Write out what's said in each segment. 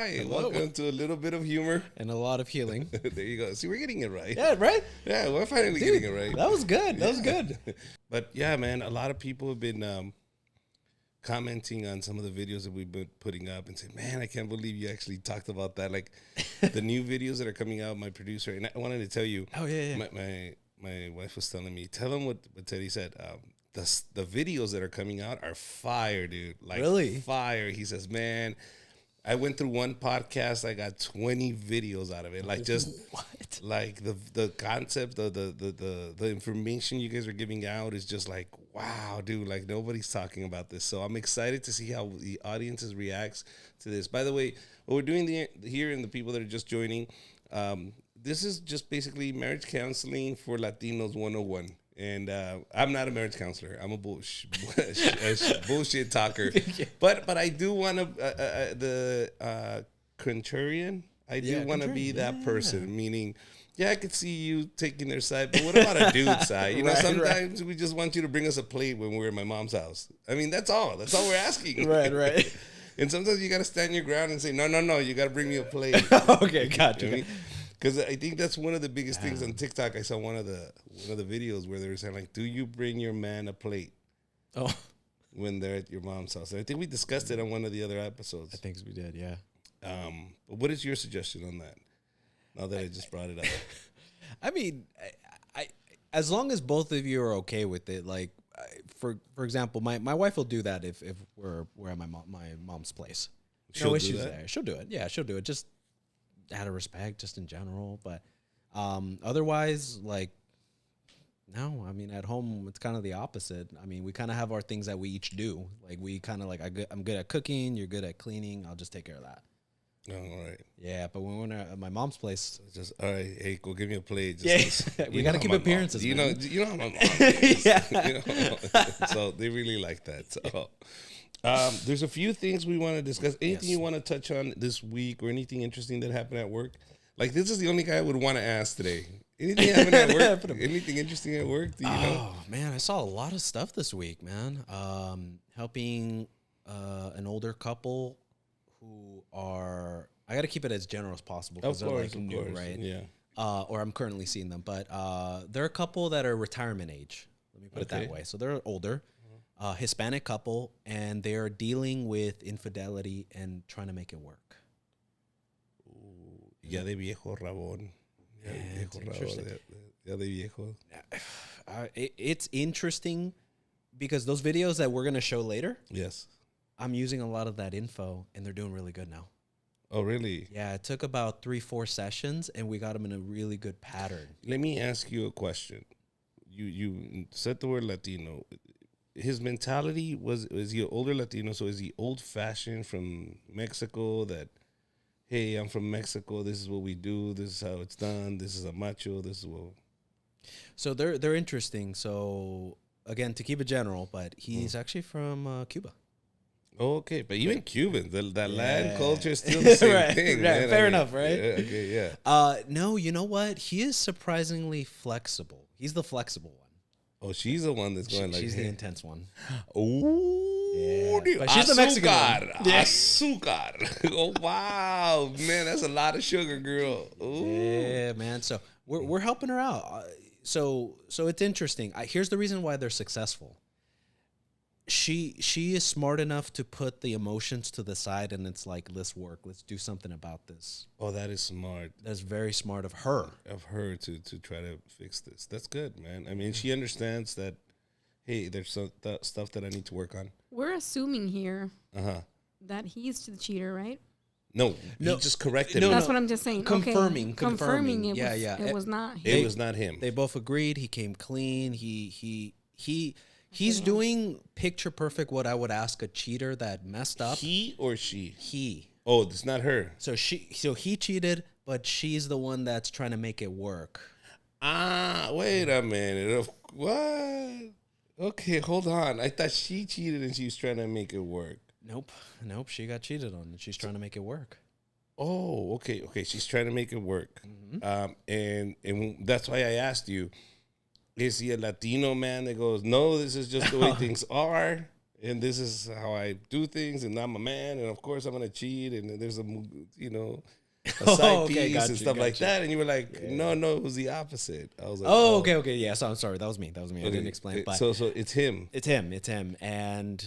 Hi, Hello. welcome to a little bit of humor. And a lot of healing. There you go. See, we're getting it right. Yeah, right? Yeah, we're finally Dude, getting it right. that was good. That was good. But yeah, man, a lot of people have been commenting on some of the videos that we've been putting up and saying, man, I can't believe you actually talked about that. Like the new videos that are coming out, my producer, and I wanted to tell you, Oh, yeah, yeah. my wife was telling me, tell him what Teddy said. The videos that are coming out are fire, dude. Like Really? fire. He says, man, I went through one podcast. I got 20 videos out of it. Like just What? like the concept, the information you guys are giving out is just like, wow, dude. Like nobody's talking about this. So I'm excited to see how the audiences reacts to this. By the way, what we're doing here and the people that are just joining, this is just basically marriage counseling for Latinos 101. And I'm not a marriage counselor. I'm a bullshit talker. But I do want to the contrarian. I do want to be that person. Meaning, yeah, I could see you taking their side, but what about a dude's side? You know, sometimes we just want you to bring us a plate when we're at my mom's house. I mean, that's all. That's all we're asking. Right. And sometimes you got to stand your ground and say, no. You got to bring me a plate. Okay, gotcha. You know what I mean? Because I think that's one of the biggest things on TikTok. I saw one of the videos where they were saying like, "Do you bring your man a plate Oh, when they're at your mom's house?" And I think we discussed it on one of the other I episodes. think we did, yeah. But what is your suggestion on that? Now that I just brought it up, I mean, I as long as both of you are okay with it, like, for example, my wife will do that if we're at my mom's place. She'll No do issues that? there. She'll do it. Yeah, she'll do it. Just out of respect, just in general. But otherwise, like, no. I mean, at home, it's kind of the opposite. I mean, we kind of have our things that we each do. Like, we kind of like, I'm good at cooking. You're good at cleaning. I'll just take care of that. oh, all right. Yeah, but when we're at my mom's place, It's just all right. Hey, go give me a plate. Yeah, Just, we you gotta know keep how my appearances, Mom, man. you know how my mom is. Yeah. You know? So they really like that. So there's a few things we want to discuss. Anything Yes. you want to touch on this week, or anything interesting that happened at work? Like this is the only guy I would want to ask today. Anything happened at work? Anything interesting at work? Do you know? Oh man, I saw a lot of stuff this week, man. Helping an older couple who are. I got to keep it as general as possible because they're like new, right? Yeah. Or I'm currently seeing them, but they're a couple that are retirement age. Let me put it that Okay. way. So they're older, Hispanic couple, and they are dealing with infidelity and trying to make it work. Ya de viejo rabón. Ya de Yeah, viejo it's rabón. interesting. Ya de viejo. It's interesting because those videos that we're gonna show later, Yes. I'm using a lot of that info, and they're doing really good now. Oh, really? Yeah, it took about 3-4 sessions, and we got them in a really good pattern. Let me ask you a question. You said the word Latino. His mentality is he an older Latino? So is he old fashioned from Mexico? That hey, I'm from Mexico. This is what we do. This is how it's done. This is a macho. This is what. So they're interesting. So again, to keep it general, but he's actually from Cuba. Oh, okay, but even Cubans, that land Yeah. culture is still the same Right, thing. right. Man. Fair enough, right? Yeah, okay, yeah. No, you know what? He is surprisingly flexible. He's the flexible one. Oh, she's the one that's going like. She's the hey. intense one. Oh, Yeah, dude, but she's the Mexican one. Yeah. Azúcar. Oh, wow, man, that's a lot of sugar, girl. Ooh. Yeah, man. So we're helping her out. So it's interesting. Here's the reason why they're successful. She is smart enough to put the emotions to the side, and it's like, let's work. Let's do something about this. Oh, that is smart That's very smart of her. of her to try to fix this. That's good, man. I mean, she understands that. Hey, there's some stuff that I need to work on. We're assuming here Uh-huh. that he's the cheater, right? No, No. he just corrected No, me. That's what I'm just saying. Confirming, Okay. confirming. It Yeah, was, yeah. It was not him. It was not him. They both agreed. He came clean. He's doing picture perfect what I would ask a cheater that messed up. He or she? He. Oh, it's not her. So he cheated, but she's the one that's trying to make it work. Ah, wait a minute. What? Okay, hold on. I thought she cheated and she was trying to make it work. Nope. She got cheated on, and she's trying to make it work. Oh, okay. She's trying to make it work. And that's why I asked you, is he a Latino man that goes, no, this is just the way things are? and this is how I do things, and I'm a man, and of course I'm gonna cheat, and there's a side Oh, okay, piece got and you, stuff got like you. that, and you were like, no, it was the opposite. I was like, Oh, okay. Yeah, so I'm sorry. That was me. I okay. didn't explain. But So it's him. it's him. And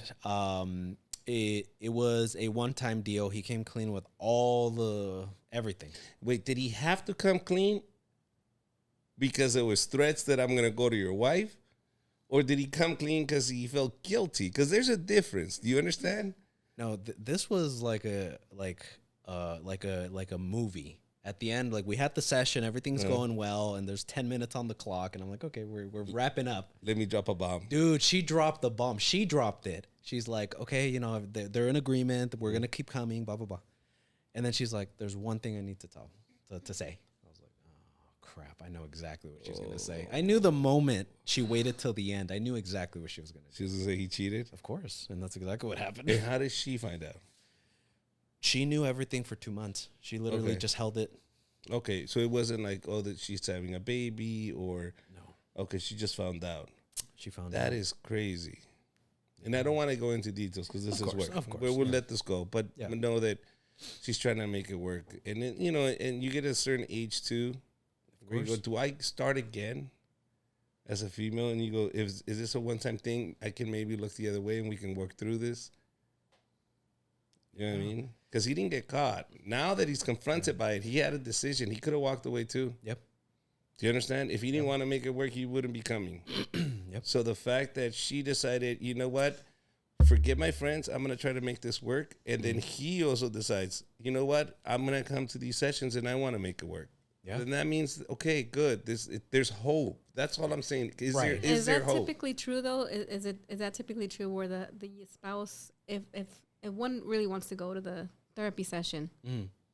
it was a one-time deal. He came clean with all the everything. Wait, did he have to come clean because there was threats that I'm gonna go to your wife, or did he come clean because he felt guilty? Because there's a difference. Do you understand? No, this was like a movie. At the end, like we had the session, everything's going well, and there's 10 minutes on the clock, and I'm like, okay, we're wrapping up. Let me drop a bomb. Dude, she dropped the bomb. She dropped it. She's like, okay, they're in agreement. We're gonna keep coming. Blah blah blah. And then she's like, there's one thing I need to say. I was like, oh crap, I know exactly what she's gonna say. I knew the moment she waited till the end. I knew exactly what she was gonna say. She was gonna say he cheated. Of course, and that's exactly what happened. And how did she find out? She knew everything for 2 months. She literally Okay. just held it. Okay, so it wasn't like, oh, that she's having a baby, or No, okay, she just found out. she found That out. is crazy. And I don't want to go into details because this is work. Of course, We'll yeah. let this go. But Yeah. know that she's trying to make it work. And then, and you get a certain age too, where you go, course. do I start again as a female? And you go, is this a one-time thing? I can maybe look the other way and we can work through this. You know what I mean? Because he didn't get caught. Now that he's confronted by it, he had a decision. He could have walked away too. Yep. Do you understand? If he didn't want to make it work, he wouldn't be coming. Yep. So the fact that she decided, you know what? Forget my friends. I'm going to try to make this work. And then he also decides, you know what? I'm going to come to these sessions and I want to make it work. Yeah. Then that means, okay, good. There's hope. That's all I'm saying. Is Right. there, Is there that hope? typically true though? Is that typically true where the spouse, if one really wants to go to the therapy session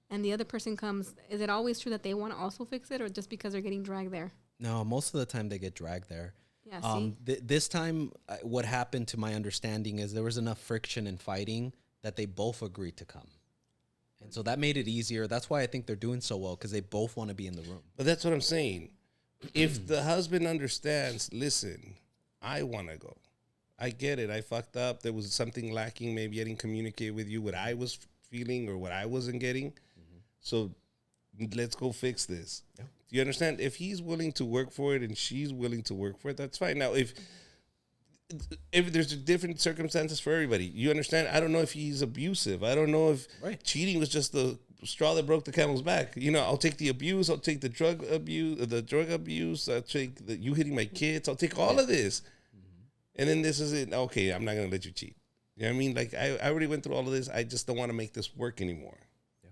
and the other person comes, is it always true that they want to also fix it, or just because they're getting dragged there? No, most of the time they get dragged there. Yeah. See. This time, what happened to my understanding is there was enough friction and fighting that they both agreed to come. And so that made it easier. That's why I think they're doing so well, because they both want to be in the room. But that's what I'm saying. If the husband understands, listen, I want to go. I get it. I fucked up. There was something lacking. Maybe I didn't communicate with you what I was feeling or what I wasn't getting. So let's go fix this. Yeah. Do you understand? If he's willing to work for it and she's willing to work for it, that's fine. Now, if there's different circumstances for everybody, you understand? I don't know if he's abusive. I don't know if Right. cheating was just the straw that broke the camel's back. I'll take the abuse. I'll take the drug abuse. I'll take you hitting my kids. I'll take all of this. And then this is it. Okay, I'm not going to let you cheat. You know what I mean? Like, I already went through all of this. I just don't want to make this work anymore. Yeah.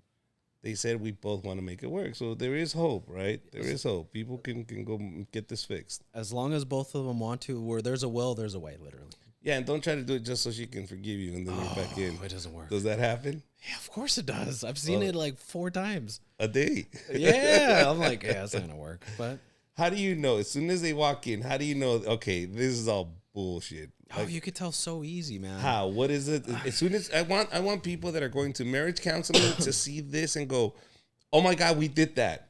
They said we both want to make it work. So there is hope, right? There is hope. People can go get this fixed. As long as both of them want to, where there's a will, there's a way, literally. Yeah, and don't try to do it just so she can forgive you and then you're back in. It doesn't work. Does that happen? Yeah, of course it does. I've seen it like 4 times. A day? Yeah. I'm like, yeah, it's not going to work. But How do you know? As soon as they walk in, how do you know, okay, this is all bullshit? Like, you could tell so easy, man. how? What is it? As soon as I want people that are going to marriage counseling to see this and go, oh my God, we did that.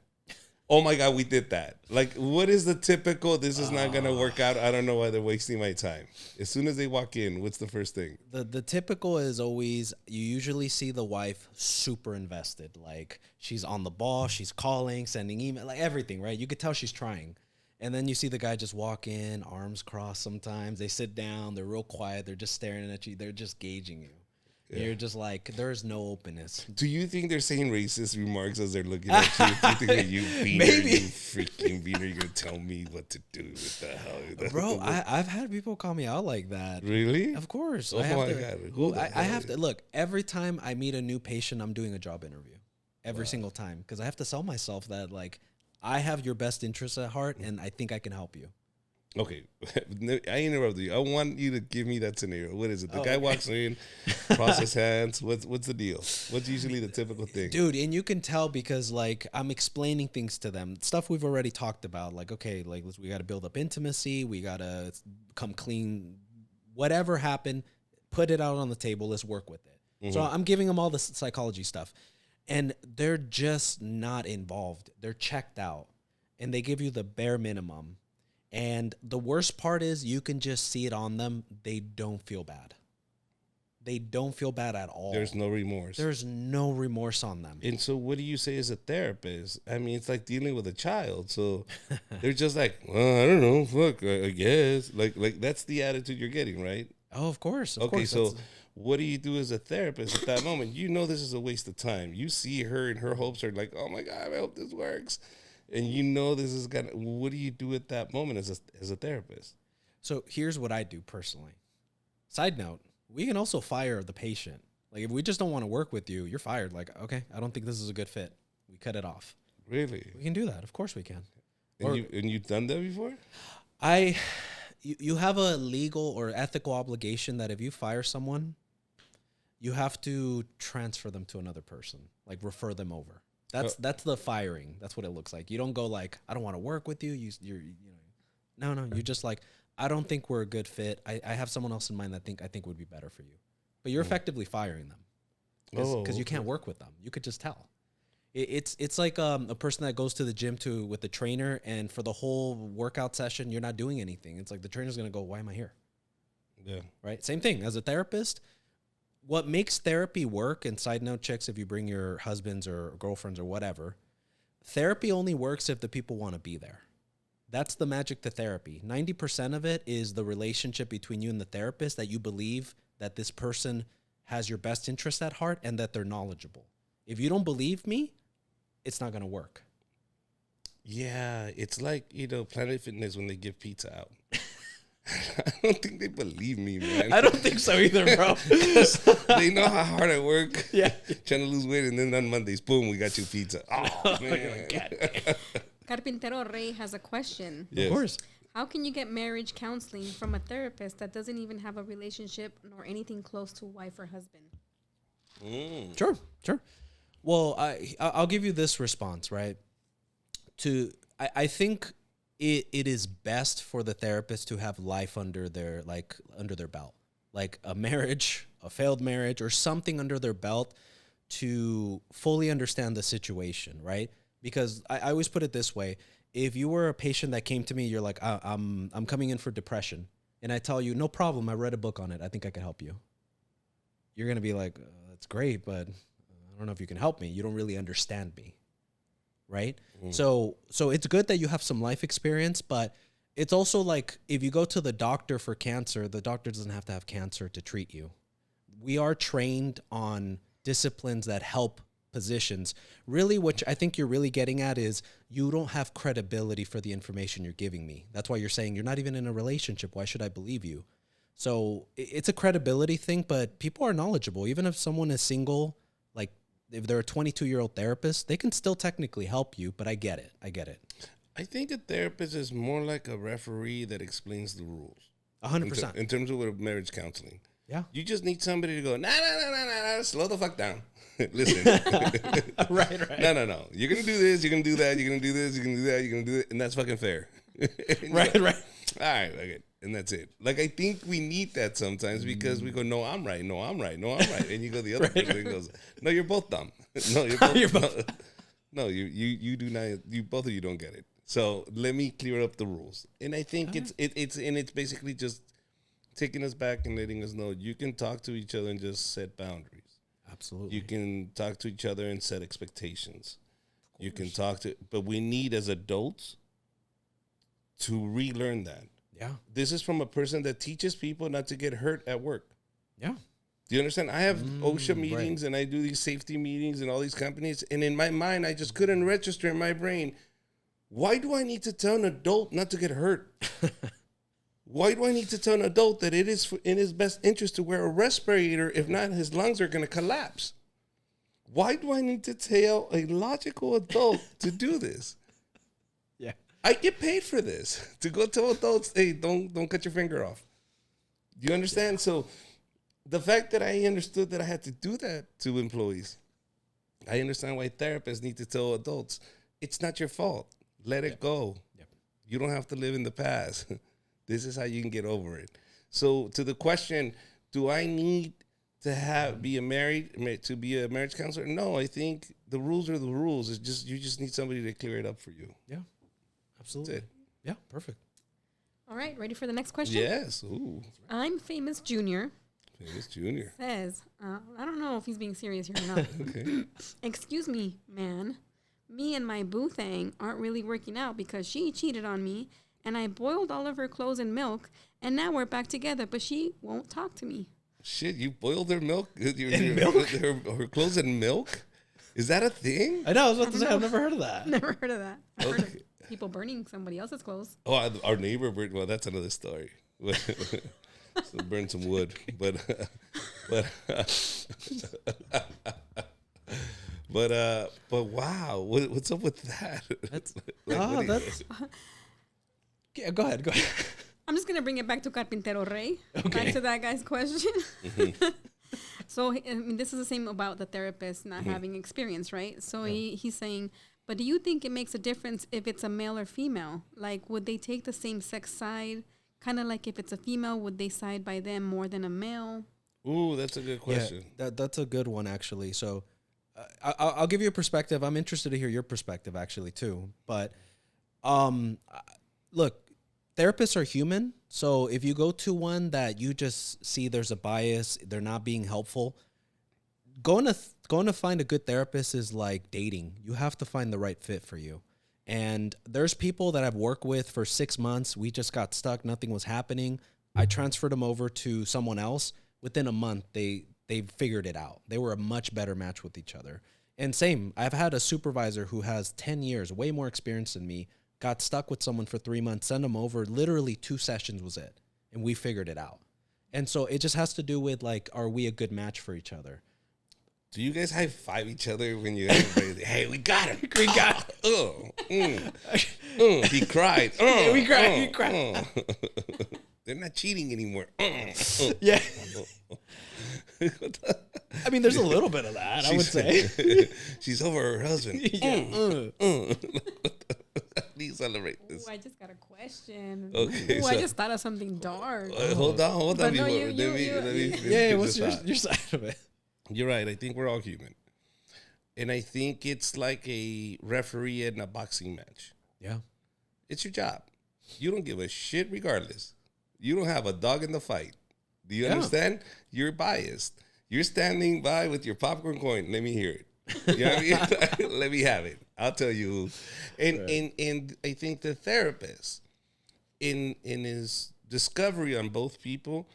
Oh my God, we did that. Like, what is the typical, this is not going to work out. I don't know why they're wasting my time. As soon as they walk in, what's the first thing? The typical is always, you usually see the wife super invested. Like, she's on the ball, she's calling, sending email, like everything, right? You could tell she's trying. And then you see the guy just walk in, arms crossed sometimes. They sit down, they're real quiet, they're just staring at you, they're just gauging you. Yeah. You're just like, there's no openness. Do you think they're saying racist remarks as they're looking at you? Do you think that you beaner, Maybe. you freaking beaner, you're going to tell me what to do? What the hell? Bro, I've had people call me out like that. Really? Of course. Oh I have my to, God. Who the I hell have is- to look, every time I meet a new patient, I'm doing a job interview. Every single time. Because I have to sell myself that, like, I have your best interests at heart and I think I can help you. Okay, I interrupted you. I want you to give me that scenario. What is it? The guy okay. walks in, crosses hands. What's the deal? What's usually the typical thing? Dude, and you can tell because, like, I'm explaining things to them, stuff we've already talked about. Like, okay, like, we got to build up intimacy. We got to come clean. Whatever happened, put it out on the table. Let's work with it. So I'm giving them all the psychology stuff. And they're just not involved. They're checked out. And they give you the bare minimum. And the worst part is you can just see it on them. They don't feel bad. they don't feel bad at all. There's no remorse. There's no remorse on them. And so, what do you say as a therapist? I mean, it's like dealing with a child. So they're just like, well, I don't know, fuck, I guess. Like that's the attitude you're getting, right? Oh, of course. Of Okay, course, so what do you do as a therapist at that moment? You know this is a waste of time. You see her and her hopes are like, oh my God, I hope this works. And you know this is gonna. What do you do at that moment as a therapist? So here's what I do personally. Side note, we can also fire the patient. Like if we just don't want to work with you, you're fired. Like, okay, I don't think this is a good fit. We cut it off. Really? We can do that. Of course we can. And you've done that before? You have a legal or ethical obligation that if you fire someone, you have to transfer them to another person, like refer them over. That's the firing. That's what it looks like. You don't go like, I don't want to work with you. You know, no. You just like, I don't think we're a good fit. I have someone else in mind that I think would be better for you. But you're effectively firing them because you can't work with them. You could just tell. It's like a person that goes to the gym with the trainer, and for the whole workout session, you're not doing anything. It's like the trainer's going to go, why am I here? Yeah. Right? Same thing. As a therapist, what makes therapy work, and side note, chicks, if you bring your husbands or girlfriends or whatever, therapy only works if the people want to be there. That's the magic to therapy. 90% of it is the relationship between you and the therapist, that you believe that this person has your best interest at heart and that they're knowledgeable. If you don't believe me, it's not going to work. Yeah, it's like, Planet Fitness when they give pizza out. I don't think they believe me, man. I don't think so either, bro. They know how hard I work. Yeah. Trying to lose weight, and then on Mondays, boom, we got you pizza. Oh, man. Carpintero Rey has a question. Yes. Of course. How can you get marriage counseling from a therapist that doesn't even have a relationship nor anything close to wife or husband? Sure. Well, I'll give you this response, right? I think it is best for the therapist to have life under their belt, like a marriage, a failed marriage, or something under their belt to fully understand the situation, right? Because I always put it this way: if you were a patient that came to me, you're like, I'm coming in for depression, and I tell you, no problem, I read a book on it, I think I could help you. You're gonna be like, that's great, but I don't know if you can help me. You don't really understand me, right? So it's good that you have some life experience, but it's also like if you go to the doctor for cancer, the doctor doesn't have to have cancer to treat you. We are trained on disciplines that help positions. Really, what I think you're really getting at is you don't have credibility for the information you're giving me. That's why you're saying you're not even in a relationship. Why should I believe you? So it's a credibility thing, but people are knowledgeable. Even if someone is single, like if they're a 22-year-old therapist, they can still technically help you, but I get it. I think a therapist is more like a referee that explains the rules. 100%. In terms of marriage counseling. Yeah. You just need somebody to go, nah, slow the fuck down. Listen. Right. No. You're going to do this, you're going to do that, you're going to do this, you're going to do that, you're going to do it, and that's fucking fair. Right. All right, okay. And that's it. Like, I think we need that sometimes because we go, no, I'm right. And you go, the other person goes, no, you're both dumb. No, you're both No, you do not, both of you don't get it. So let me clear up the rules. And I think it's basically just taking us back and letting us know you can talk to each other and just set boundaries. Absolutely. You can talk to each other and set expectations. You can but we need as adults to relearn that. Yeah. This is from a person that teaches people not to get hurt at work. Yeah. Do you understand? I have OSHA meetings and I do these safety meetings in all these companies. And in my mind, I just couldn't register in my brain. Why do I need to tell an adult not to get hurt? Why do I need to tell an adult that it is in his best interest to wear a respirator? If not, his lungs are going to collapse. Why do I need to tell a logical adult to do this? Yeah. I get paid for this, to go tell adults, hey, don't cut your finger off. Do you understand? So the fact that I understood that I had to do that to employees, I understand why therapists need to tell adults, it's not your fault. Let it go. Yep. You don't have to live in the past. This is how you can get over it. So to the question, do I need to be a marriage counselor? No, I think the rules are the rules. It's just you just need somebody to clear it up for you. Yeah. Absolutely. That's it. Yeah, perfect. All right, ready for the next question? Yes. Ooh. I'm Famous Junior. Famous Junior. Says, I don't know if he's being serious here or not. Okay. Excuse me, man. Me and my boo thing aren't really working out because she cheated on me and I boiled all of her clothes in milk and now we're back together, but she won't talk to me. Shit, you boiled her milk? Her clothes in milk? Is that a thing? I know. I was about to say I've never heard of that. Never heard of that. I've heard Okay. of people burning somebody else's clothes. Oh, our neighbor burned. Well, that's another story. So burn some wood, but wow, what's up with that? That's Like, oh, what do you- that's. Yeah, go ahead. Go ahead. I'm just going to bring it back to Carpintero Rey. Okay. Back to that guy's question. So, I mean, this is the same about the therapist not having experience, right? So he's saying, but do you think it makes a difference if it's a male or female? Like, would they take the same sex side? Kind of like if it's a female, would they side by them more than a male? Ooh, that's a good question. Yeah, that's a good one actually. So, I'll give you a perspective. I'm interested to hear your perspective actually too. But, look, therapists are human. So if you go to one that you just see there's a bias, they're not being helpful, going to find a good therapist is like dating. You have to find the right fit for you. And there's people that I've worked with for 6 months. We just got stuck. Nothing was happening. I transferred them over to someone else. Within a month, they figured it out. They were a much better match with each other. And same, I've had a supervisor who has 10 years, way more experience than me, got stuck with someone for 3 months, send them over. Literally 2 sessions was it. And we figured it out. And so it just has to do with like, are we a good match for each other? Do you guys high five each other when you hey, we got him. We got him. He cried. We cried. They're not cheating anymore. Yeah. I mean, there's a little bit of that, I would say. She's over her husband. Please celebrate this. Ooh, I just got a question. Okay, Ooh, I so- just thought of something dark. Hold on. But no, before- you- let you- me- you- let me you- finish Yeah, this what's thought. your side of it? You're right. I think we're all human. And I think it's like a referee in a boxing match. Yeah. It's your job. You don't give a shit regardless. You don't have a dog in the fight. Do you understand? You're biased. You're standing by with your popcorn coin. Let me hear it. You know what I mean? Let me have it. I'll tell you who. And I think the therapist, in his discovery on both people,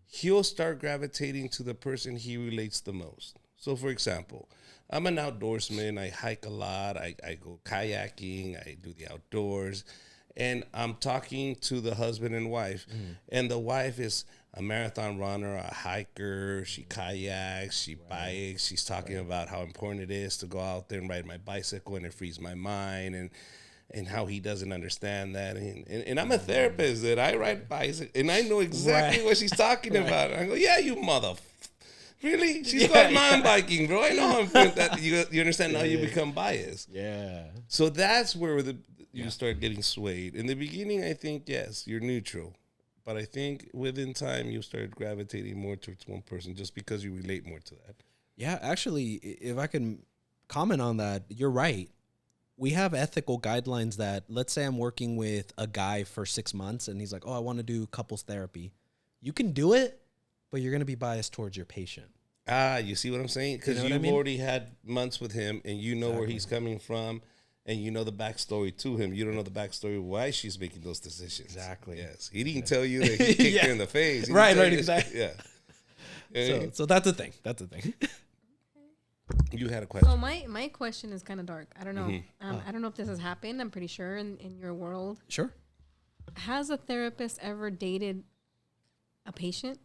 he'll start gravitating to the person he relates the most. So, for example, I'm an outdoorsman. I hike a lot. I go kayaking. I do the outdoors. And I'm talking to the husband and wife. And the wife is a marathon runner, a hiker. She kayaks, she bikes. She's talking about how important it is to go out there and ride my bicycle, and it frees my mind. And how he doesn't understand that. And I'm a therapist that I ride bicycle. And I know exactly what she's talking about. And I go, yeah, you mother... Really? She's going mountain biking, bro. I know how important that you understand now you become biased. Yeah. So that's where you start getting swayed. In the beginning, I think, yes, you're neutral. But I think within time, you start gravitating more towards one person just because you relate more to that. Yeah, actually, if I can comment on that, you're right. We have ethical guidelines that, let's say I'm working with a guy for 6 months and he's like, oh, I want to do couples therapy. You can do it, but you're going to be biased towards your patient. You see what I'm saying? Because You know what I you've mean? already had months with him and you know where he's coming from and you know the backstory to him. You don't know the backstory of why she's making those decisions. Exactly. Yes. He didn't tell you that he kicked her in the face. He didn't Right, tell right, you- exactly. Yeah. So that's the thing. That's the thing. You had a question. So my question is kind of dark. I don't know. I don't know if this has happened. I'm pretty sure in your world. Sure. Has a therapist ever dated a patient?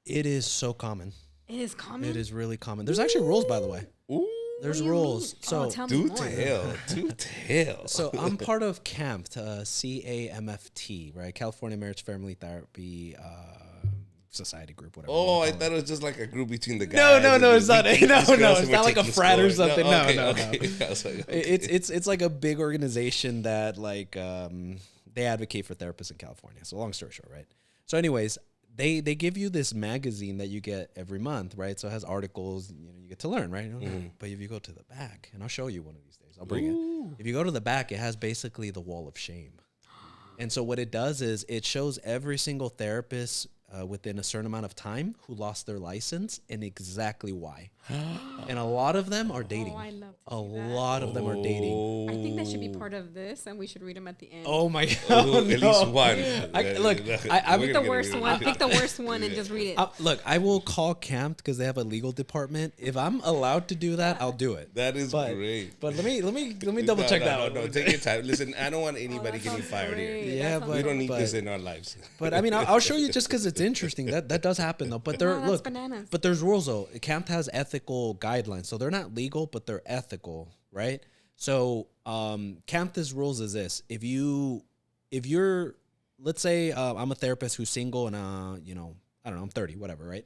It is so common. It is common. It is really common. There's actually rules, by the way. Ooh. There's What do you rules. mean? So Tell me Do more. tell. Do tell. So I'm part of CAMFT, CAMFT, right? California Marriage Family Therapy Society group, whatever. Oh, I you wanna call thought it was just like a group between the guys. No, it's not. We No, discuss no, and it's we're not like a taking frat or scores. something. No, okay, no. okay. I was like, okay. It's like a big organization that like they advocate for therapists in California. So long story short, right? So anyways, they give you this magazine that you get every month, right? So it has articles, you get to learn, right? But if you go to the back, and I'll show you one of these days, I'll bring it. If you go to the back, it has basically the wall of shame. And so what it does is it shows every single therapist's within a certain amount of time who lost their license and exactly why. And a lot of them are dating. Oh, I love to A see that. lot of them are dating. I think that should be part of this, and we should read them at the end. Oh my Oh, god! at least one. I'm Pick the worst one. Pick the worst one and just read it. Look, I will call Camp because they have a legal department. If I'm allowed to do that, I'll do it. That is great. But let me double check that one. No, take your time. Listen, I don't want anybody that getting sounds fired here. great. Yeah, That sounds but- We don't need but- this in our lives. But I mean, I'll show you just because it's interesting. That does happen though. But there, No, that's look, bananas. but there's rules though. Camp has ethical guidelines, so they're not legal, but they're ethical, right? So, Camp's rules is this: if you're, let's say, I'm a therapist who's single and I don't know, I'm 30, whatever, right?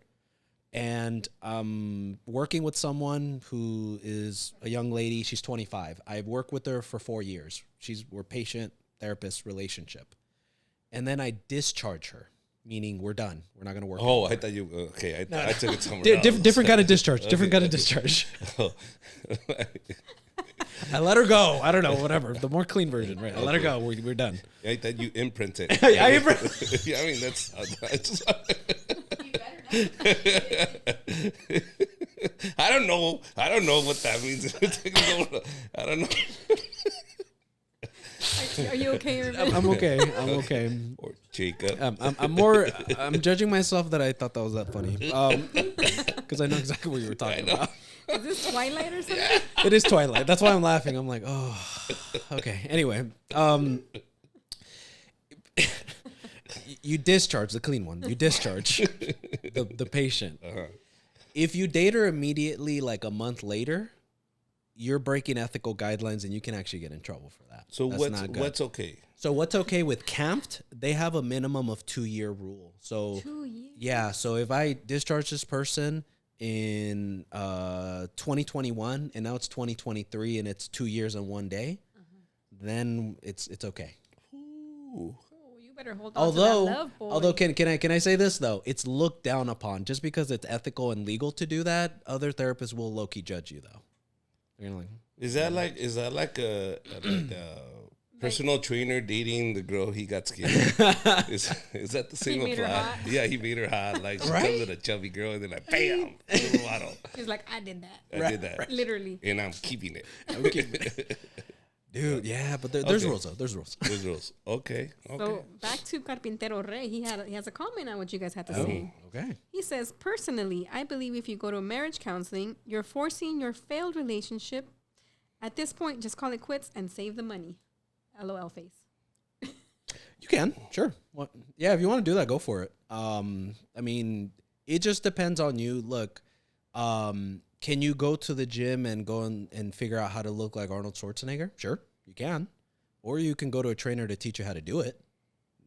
And I'm working with someone who is a young lady. She's 25. I've worked with her for 4 years. We're patient therapist relationship. And then I discharge her, meaning we're done. We're not going to work. Oh, anymore. I thought you. Okay, I took it somewhere else. Different kind of discharge. Different kind of discharge. Oh. I let her go. I don't know, whatever. The more clean version, right? I let her go. We're done. I thought you imprinted. I Yeah, I mean that's. I don't know. I don't know what that means. I don't know. Are you okay, Irvin? I'm okay. I'm okay. Or Jacob. I'm judging myself that I thought that was that funny. Because I know exactly what you were talking about. Is this Twilight or something? It is Twilight. That's why I'm laughing. I'm like, oh, okay. Anyway, you discharge the clean one. You discharge the patient. If you date her immediately, like a month later, you're breaking ethical guidelines, and you can actually get in trouble for that. So That's not good. what's okay? So what's okay with Camped? They have a minimum of 2-year rule. So 2 years. yeah. So if I discharge this person in 2021 and now it's 2023 and it's 2 years and 1 day, then it's okay. Ooh. Oh, you better hold on to that love, boy. Although can I say this though? It's looked down upon just because it's ethical and legal to do that. Other therapists will low key judge you though. They're gonna like, Is that like a personal trainer dating the girl he got skinny? is that the same made her apply? hot. Yeah, he made her hot. Like she Right? comes with a chubby girl and then like bam, little bottle. He's like, I did that. I did that, Literally. and I'm keeping it. dude, yeah, but there's Okay. rules though. There's rules. Those rules. Okay. So back to Carpintero Rey. He has a comment on what you guys had to say. Okay. He says, personally, I believe if you go to marriage counseling, you're forcing your failed relationship. At this point, just call it quits and save the money. LOL face. You can, sure. What? Yeah, if you want to do that, go for it. I mean, it just depends on you. Look, can you go to the gym and go and figure out how to look like Arnold Schwarzenegger? Sure, you can. Or you can go to a trainer to teach you how to do it.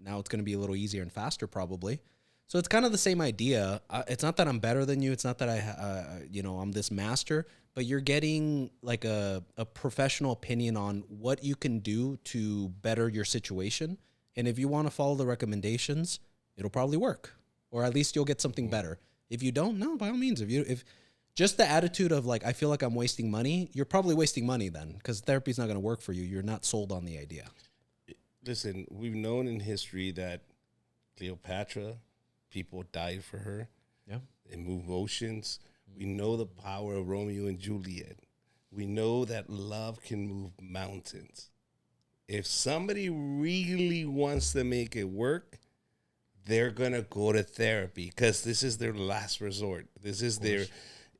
Now it's going to be a little easier and faster, probably. So it's kind of the same idea. It's not that I'm better than you. It's not that I'm this master. But you're getting like a professional opinion on what you can do to better your situation. And if you want to follow the recommendations, it'll probably work, or at least you'll get something better. If you don't, no, by all means. If just the attitude of like, I feel like I'm wasting money, you're probably wasting money then, because therapy's not going to work for you. You're not sold on the idea. Listen, we've known in history that Cleopatra, people died for her. Yeah. They move oceans. We know the power of Romeo and Juliet. We know that love can move mountains. If somebody really wants to make it work, they're going to go to therapy because this is their last resort. This is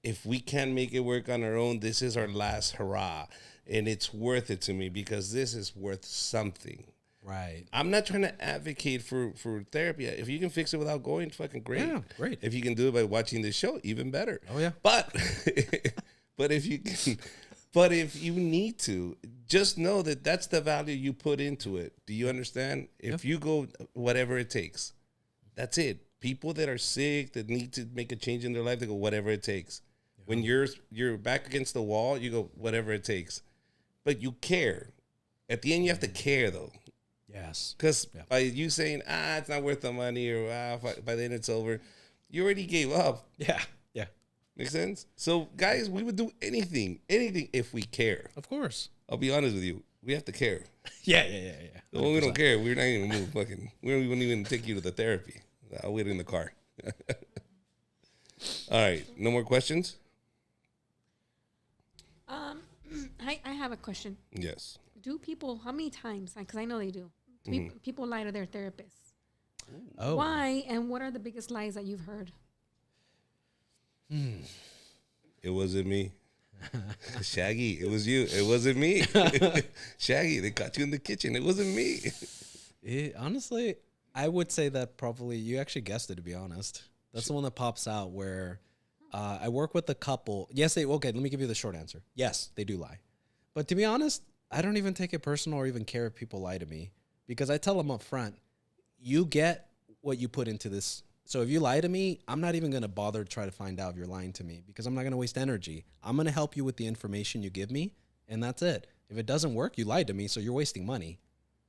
if we can't make it work on our own, this is our last hurrah. And it's worth it to me because this is worth something. Right. I'm not trying to advocate for therapy. If you can fix it without going, fucking great. Yeah, great. If you can do it by watching this show, even better. Oh, yeah. But if you can, but if you need to, just know that that's the value you put into it. Do you understand? If you go whatever it takes, that's it. People that are sick, that need to make a change in their life, they go whatever it takes. When you're back against the wall, you go whatever it takes. But you care. At the end, you have to care though. Yes. Because by you saying, it's not worth the money, or by then it's over, you already gave up. Yeah. Yeah. Make sense? So, guys, we would do anything if we care. Of course. I'll be honest with you. We have to care. Yeah. When we don't care, we're not even move. We won't even take you to the therapy. I'll wait in the car. All right. No more questions? I have a question. Yes. Do people, how many times, because I know they do, people lie to their therapists? Oh. Why, and what are the biggest lies that you've heard? It wasn't me. Shaggy, it was you. It wasn't me. Shaggy, they caught you in the kitchen. It wasn't me. Honestly, I would say that probably you actually guessed it, to be honest. That's the one that pops out where I work with a couple. Yes, okay, let me give you the short answer. Yes, they do lie. But to be honest, I don't even take it personal or even care if people lie to me because I tell them up front, you get what you put into this. So if you lie to me, I'm not even going to bother to try to find out if you're lying to me because I'm not going to waste energy. I'm going to help you with the information you give me, and that's it. If it doesn't work, you lied to me, so you're wasting money.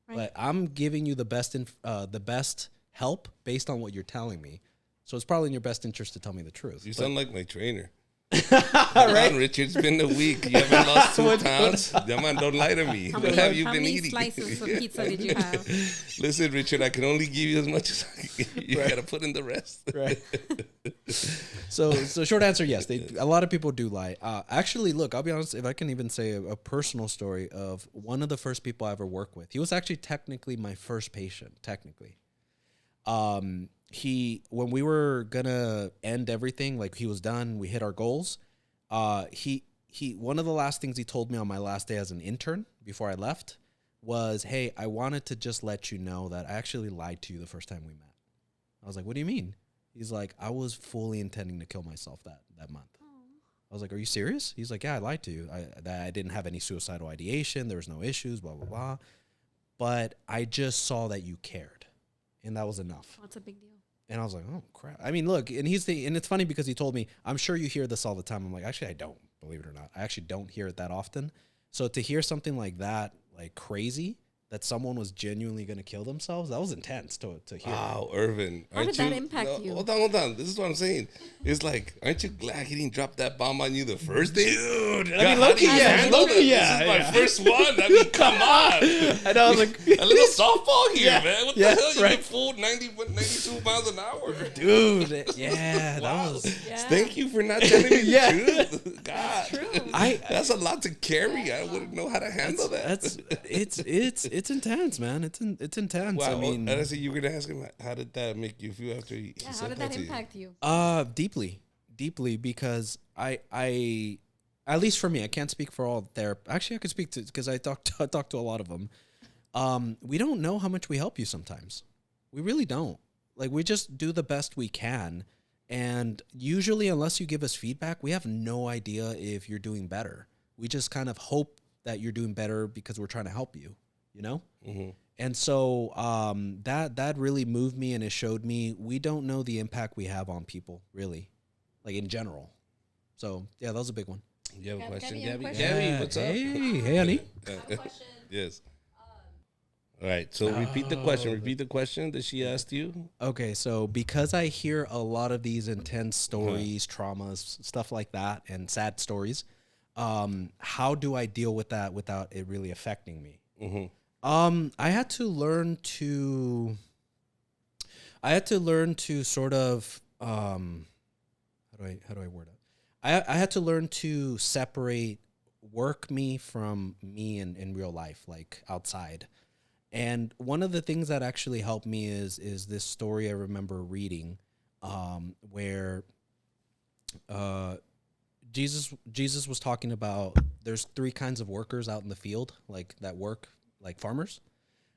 Right. But I'm giving you the best help based on what you're telling me. So it's probably in your best interest to tell me the truth. You sound like my trainer. Right, Richard, it's been a week. You haven't lost 2 pounds. Man, don't lie to me. What have you been eating? How many slices of pizza did you have? Listen, Richard, I can only give you as much as I can give you. Right. Got to put in the rest. Right. So short answer, yes. A lot of people do lie. Actually, look, I'll be honest. If I can even say a personal story of one of the first people I ever worked with. He was actually technically my first patient. Technically, when we were gonna end everything, like he was done, we hit our goals. One of the last things he told me on my last day as an intern before I left was, "Hey, I wanted to just let you know that I actually lied to you the first time we met." I was like, "What do you mean?" He's like, "I was fully intending to kill myself that month." I was like, "Are you serious?" He's like, "Yeah, I lied to you. That I didn't have any suicidal ideation. There was no issues, blah, blah, blah. But I just saw that you cared, and that was enough." That's a big deal. And I was like, "Oh crap!" I mean, look, and it's funny because he told me, "I'm sure you hear this all the time." I'm like, "Actually, I don't. Believe it or not, I actually don't hear it that often." So to hear something like that, like crazy, that someone was genuinely going to kill themselves, that was intense to hear. Wow, Irvin, how did that impact you? Hold on. This is what I'm saying. It's like, aren't you glad he didn't drop that bomb on you the first day, dude? I mean, look, this is my first one. I mean, come on. And I was like, a little softball here, man. What the hell? You right. get fooled 92 miles an hour, dude. Yeah, wow. that was. Yeah. Thank you for not telling me the truth. God, that's a lot to carry. I wouldn't know how to handle that. It's intense, man. It's intense. Wow. I mean, and I said you were gonna ask him, how did that make you feel after he how said did that impact you? Deeply, because I at least for me, I can't speak for all therapists. Actually, I could speak to because I talked to a lot of them. We don't know how much we help you sometimes. We really don't. Like, we just do the best we can, and usually, unless you give us feedback, we have no idea if you're doing better. We just kind of hope that you're doing better because we're trying to help you. You know? Mm-hmm. And so that really moved me, and it showed me we don't know the impact we have on people, really, like in general. So, yeah, that was a big one. You have a question, Gabby? Gabby, what's up? Hey, honey. I have a question. Yes. All right, so repeat the question. Repeat the question that she asked you. Okay, so because I hear a lot of these intense stories, traumas, stuff like that, and sad stories, how do I deal with that without it really affecting me? Mm-hmm. I had to learn to sort of how do I word it? I had to learn to separate work me from me in real life, like outside. And one of the things that actually helped me is this story I remember reading, where Jesus was talking about there's 3 kinds of workers out in the field, like that work, like farmers.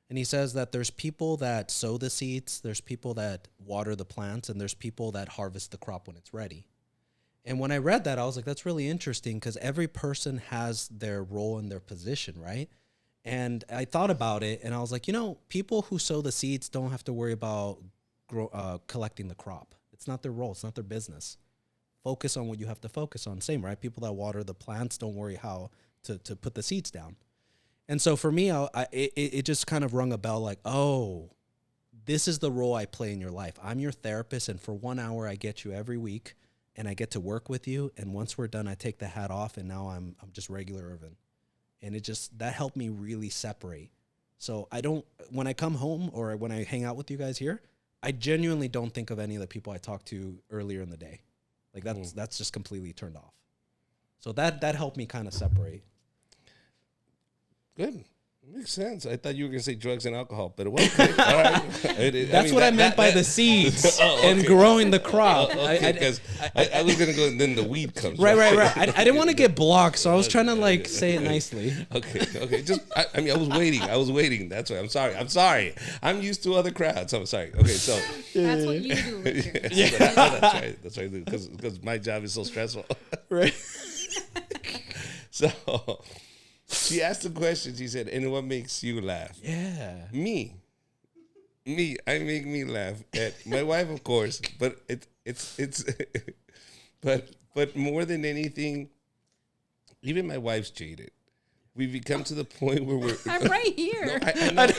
And he says that there's people that sow the seeds, there's people that water the plants, and there's people that harvest the crop when it's ready. And when I read that, I was like, that's really interesting because every person has their role and their position, right? And I thought about it, and I was like, people who sow the seeds don't have to worry about collecting the crop. It's not their role. It's not their business. Focus on what you have to focus on. Same, right? People that water the plants don't worry how to put the seeds down. And so for me, it just kind of rung a bell like, oh, this is the role I play in your life. I'm your therapist, and for 1 hour, I get you every week, and I get to work with you. And once we're done, I take the hat off, and now I'm just regular Irvin. And that helped me really separate. So when I come home or when I hang out with you guys here, I genuinely don't think of any of the people I talked to earlier in the day. Like that's just completely turned off. So that helped me kind of separate. Good. Makes sense. I thought you were going to say drugs and alcohol, but it wasn't. All right. That's what I meant by the seeds and growing the crop. Because I was going to go and then the weed comes. Right. I didn't want to get blocked, so I was trying to like say it nicely. Okay. Just, I was waiting. That's why. I'm sorry. I'm used to other crowds. I'm sorry. Okay, so. That's what you do, Richard. That's right. Because my job is so stressful. Right. So. She asked the question. She said, "And what makes you laugh?" Yeah. Me. I make me laugh. At my wife, of course, but it's but more than anything, even my wife's jaded. We've become to the point where we're. I'm right here.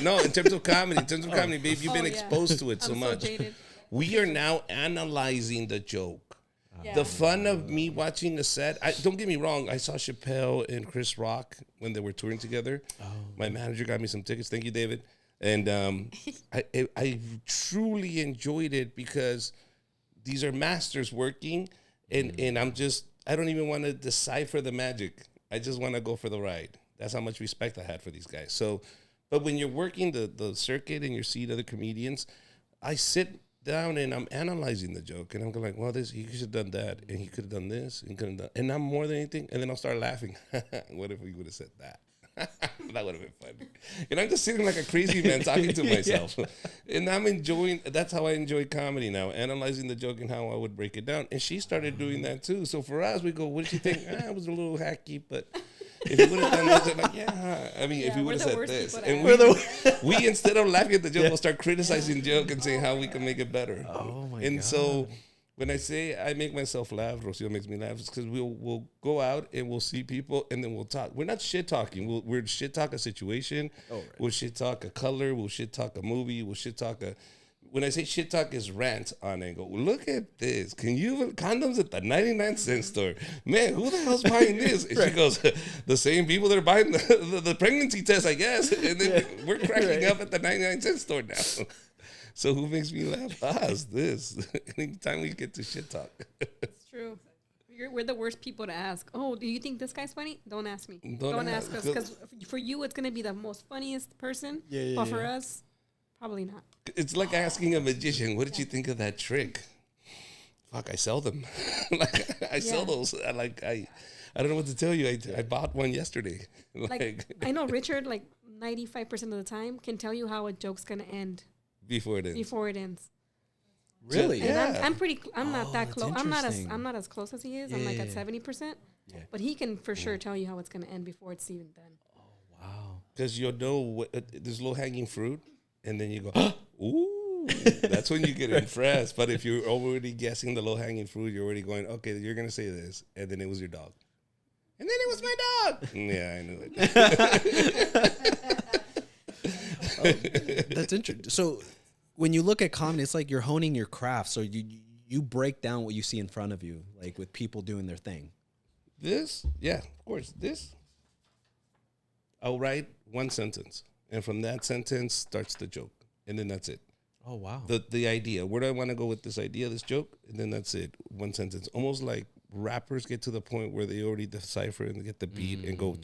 No, in terms of comedy, babe, you've been exposed to it so much. Jaded. We are now analyzing the joke. Yeah. The fun of me watching the set. Don't get me wrong. I saw Chappelle and Chris Rock when they were touring together. Oh. My manager got me some tickets. Thank you, David. And I truly enjoyed it because these are masters working, and I don't even want to decipher the magic. I just want to go for the ride. That's how much respect I had for these guys. So, but when you're working the circuit and you see other comedians, I sit down and I'm analyzing the joke, and I'm going like, well, he should have done that, and he could have done this, and could have done, and I'm more than anything, and then I'll start laughing. What if we would have said that? That would have been funny. And I'm just sitting like a crazy man talking to myself, and I'm enjoying. That's how I enjoy comedy now, analyzing the joke and how I would break it down. And she started doing that too. So for us, we go, what did you think? It was a little hacky, but. If you would have done this, I'm like, yeah. I mean, if you would have said this. And we, instead of laughing at the joke, we'll start criticizing the joke and saying how we can make it better. Oh, my God. And so when I say I make myself laugh, Rocio makes me laugh, it's because we'll go out and we'll see people and then we'll talk. We're not shit talking. We're shit talk a situation. Oh, right. We'll shit talk a color. We'll shit talk a movie. We'll shit talk a... When I say shit talk is rant on it, I go, look at this. Can you condoms at the 99-cent store? Man, who the hell's buying this? And she goes, the same people that are buying the pregnancy test, I guess. And then we're cracking up at the 99-cent store now. So who makes me laugh? Us, this. Anytime we get to shit talk. It's true. We're the worst people to ask. Oh, do you think this guy's funny? Don't ask me. Don't ask us. Because for you, it's going to be the most funniest person. But for us, probably not. It's like asking a magician, what did you think of that trick? Fuck, I sell them. I sell those. I don't know what to tell you. I bought one yesterday. Like I know Richard, 95% of the time, can tell you how a joke's gonna end before it ends. Really? And yeah. I'm not that close. I'm not as close as he is. I'm like at 70%. Yeah. But he can for sure tell you how it's gonna end before it's even done. Oh wow. Because you'll know there's low hanging fruit. And then you go, ooh, that's when you get impressed. But if you're already guessing the low-hanging fruit, you're already going, okay, you're going to say this. And then it was your dog. And then it was my dog. Yeah, I knew it. That's interesting. So when you look at comedy, it's like you're honing your craft. So you break down what you see in front of you, like with people doing their thing. This, yeah, of course. This, I'll write one sentence. And from that sentence starts the joke. And then that's it. Oh, wow. The idea. Where do I want to go with this idea, this joke? And then that's it. One sentence. Almost like rappers get to the point where they already decipher and get the beat and go,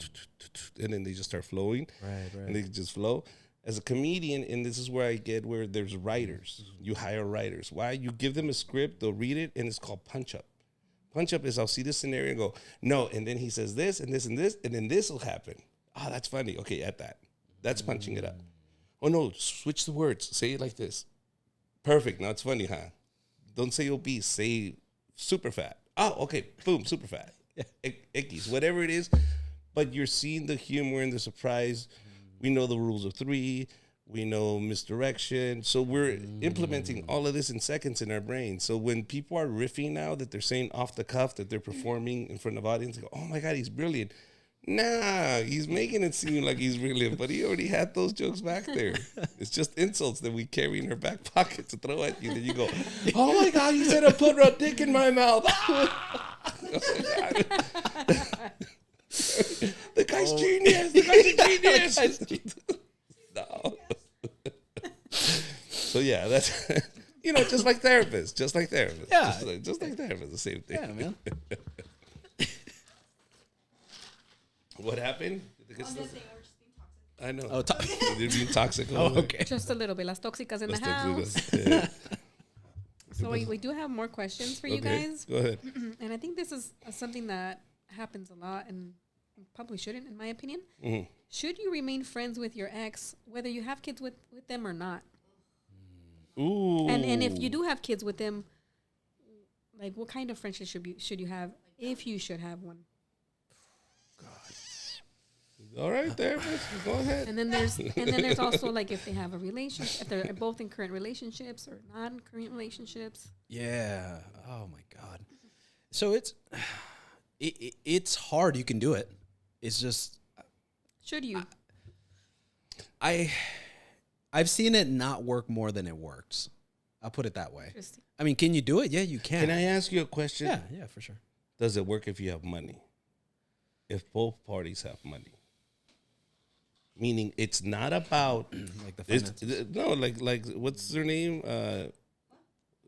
and then they just start flowing. Right. And they just flow. As a comedian, and this is where I get where there's writers. You hire writers. Why? You give them a script, they'll read it, and it's called punch-up. Punch-up is I'll see this scenario and go, no, and then he says this, and this, and this, and then this will happen. Oh, that's funny. Okay, at that. That's punching it up. Oh, no, switch the words. Say it like this. Perfect. Now it's funny, huh? Don't say obese. Say super fat. Oh, okay. Boom, super fat. Ickies, whatever it is. But you're seeing the humor and the surprise. We know the rules of three. We know misdirection. So we're implementing all of this in seconds in our brain. So when people are riffing now that they're saying off the cuff that they're performing in front of audience, they go, oh, my God, he's brilliant. Nah, he's making it seem like he's brilliant, but he already had those jokes back there. It's just insults that we carry in our back pocket to throw at you. Then you go, oh my God, you said I put a dick in my mouth. The guy's genius. The guy's a genius. No. So yeah, You know, just like therapists. Yeah. Just like therapists, the same thing. Yeah, man. What happened? I know. Oh, They're being toxic. oh, okay. Just a little bit. Las tóxicas in Las the house. tóxicas. Yeah. So we do have more questions for you Okay, guys. go ahead. And I think this is something that happens a lot and probably shouldn't, in my opinion. Mhm. Should you remain friends with your ex, whether you have kids with them or not? Ooh. And if you do have kids with them, like what kind of friendship should you have, if you should have one? All right, therapist, go ahead. And then there's also like if they have a relationship, if they're both in current relationships or non-current relationships. Yeah. Oh my God. So it's hard. You can do it. It's just Should you? I've seen it not work more than it works. I'll put it that way. Interesting. I mean, can you do it? Yeah, you can. Can I ask you a question? Yeah, for sure. Does it work if you have money? If both parties have money? Meaning it's not about Like the it's, finances. no, like what's her name?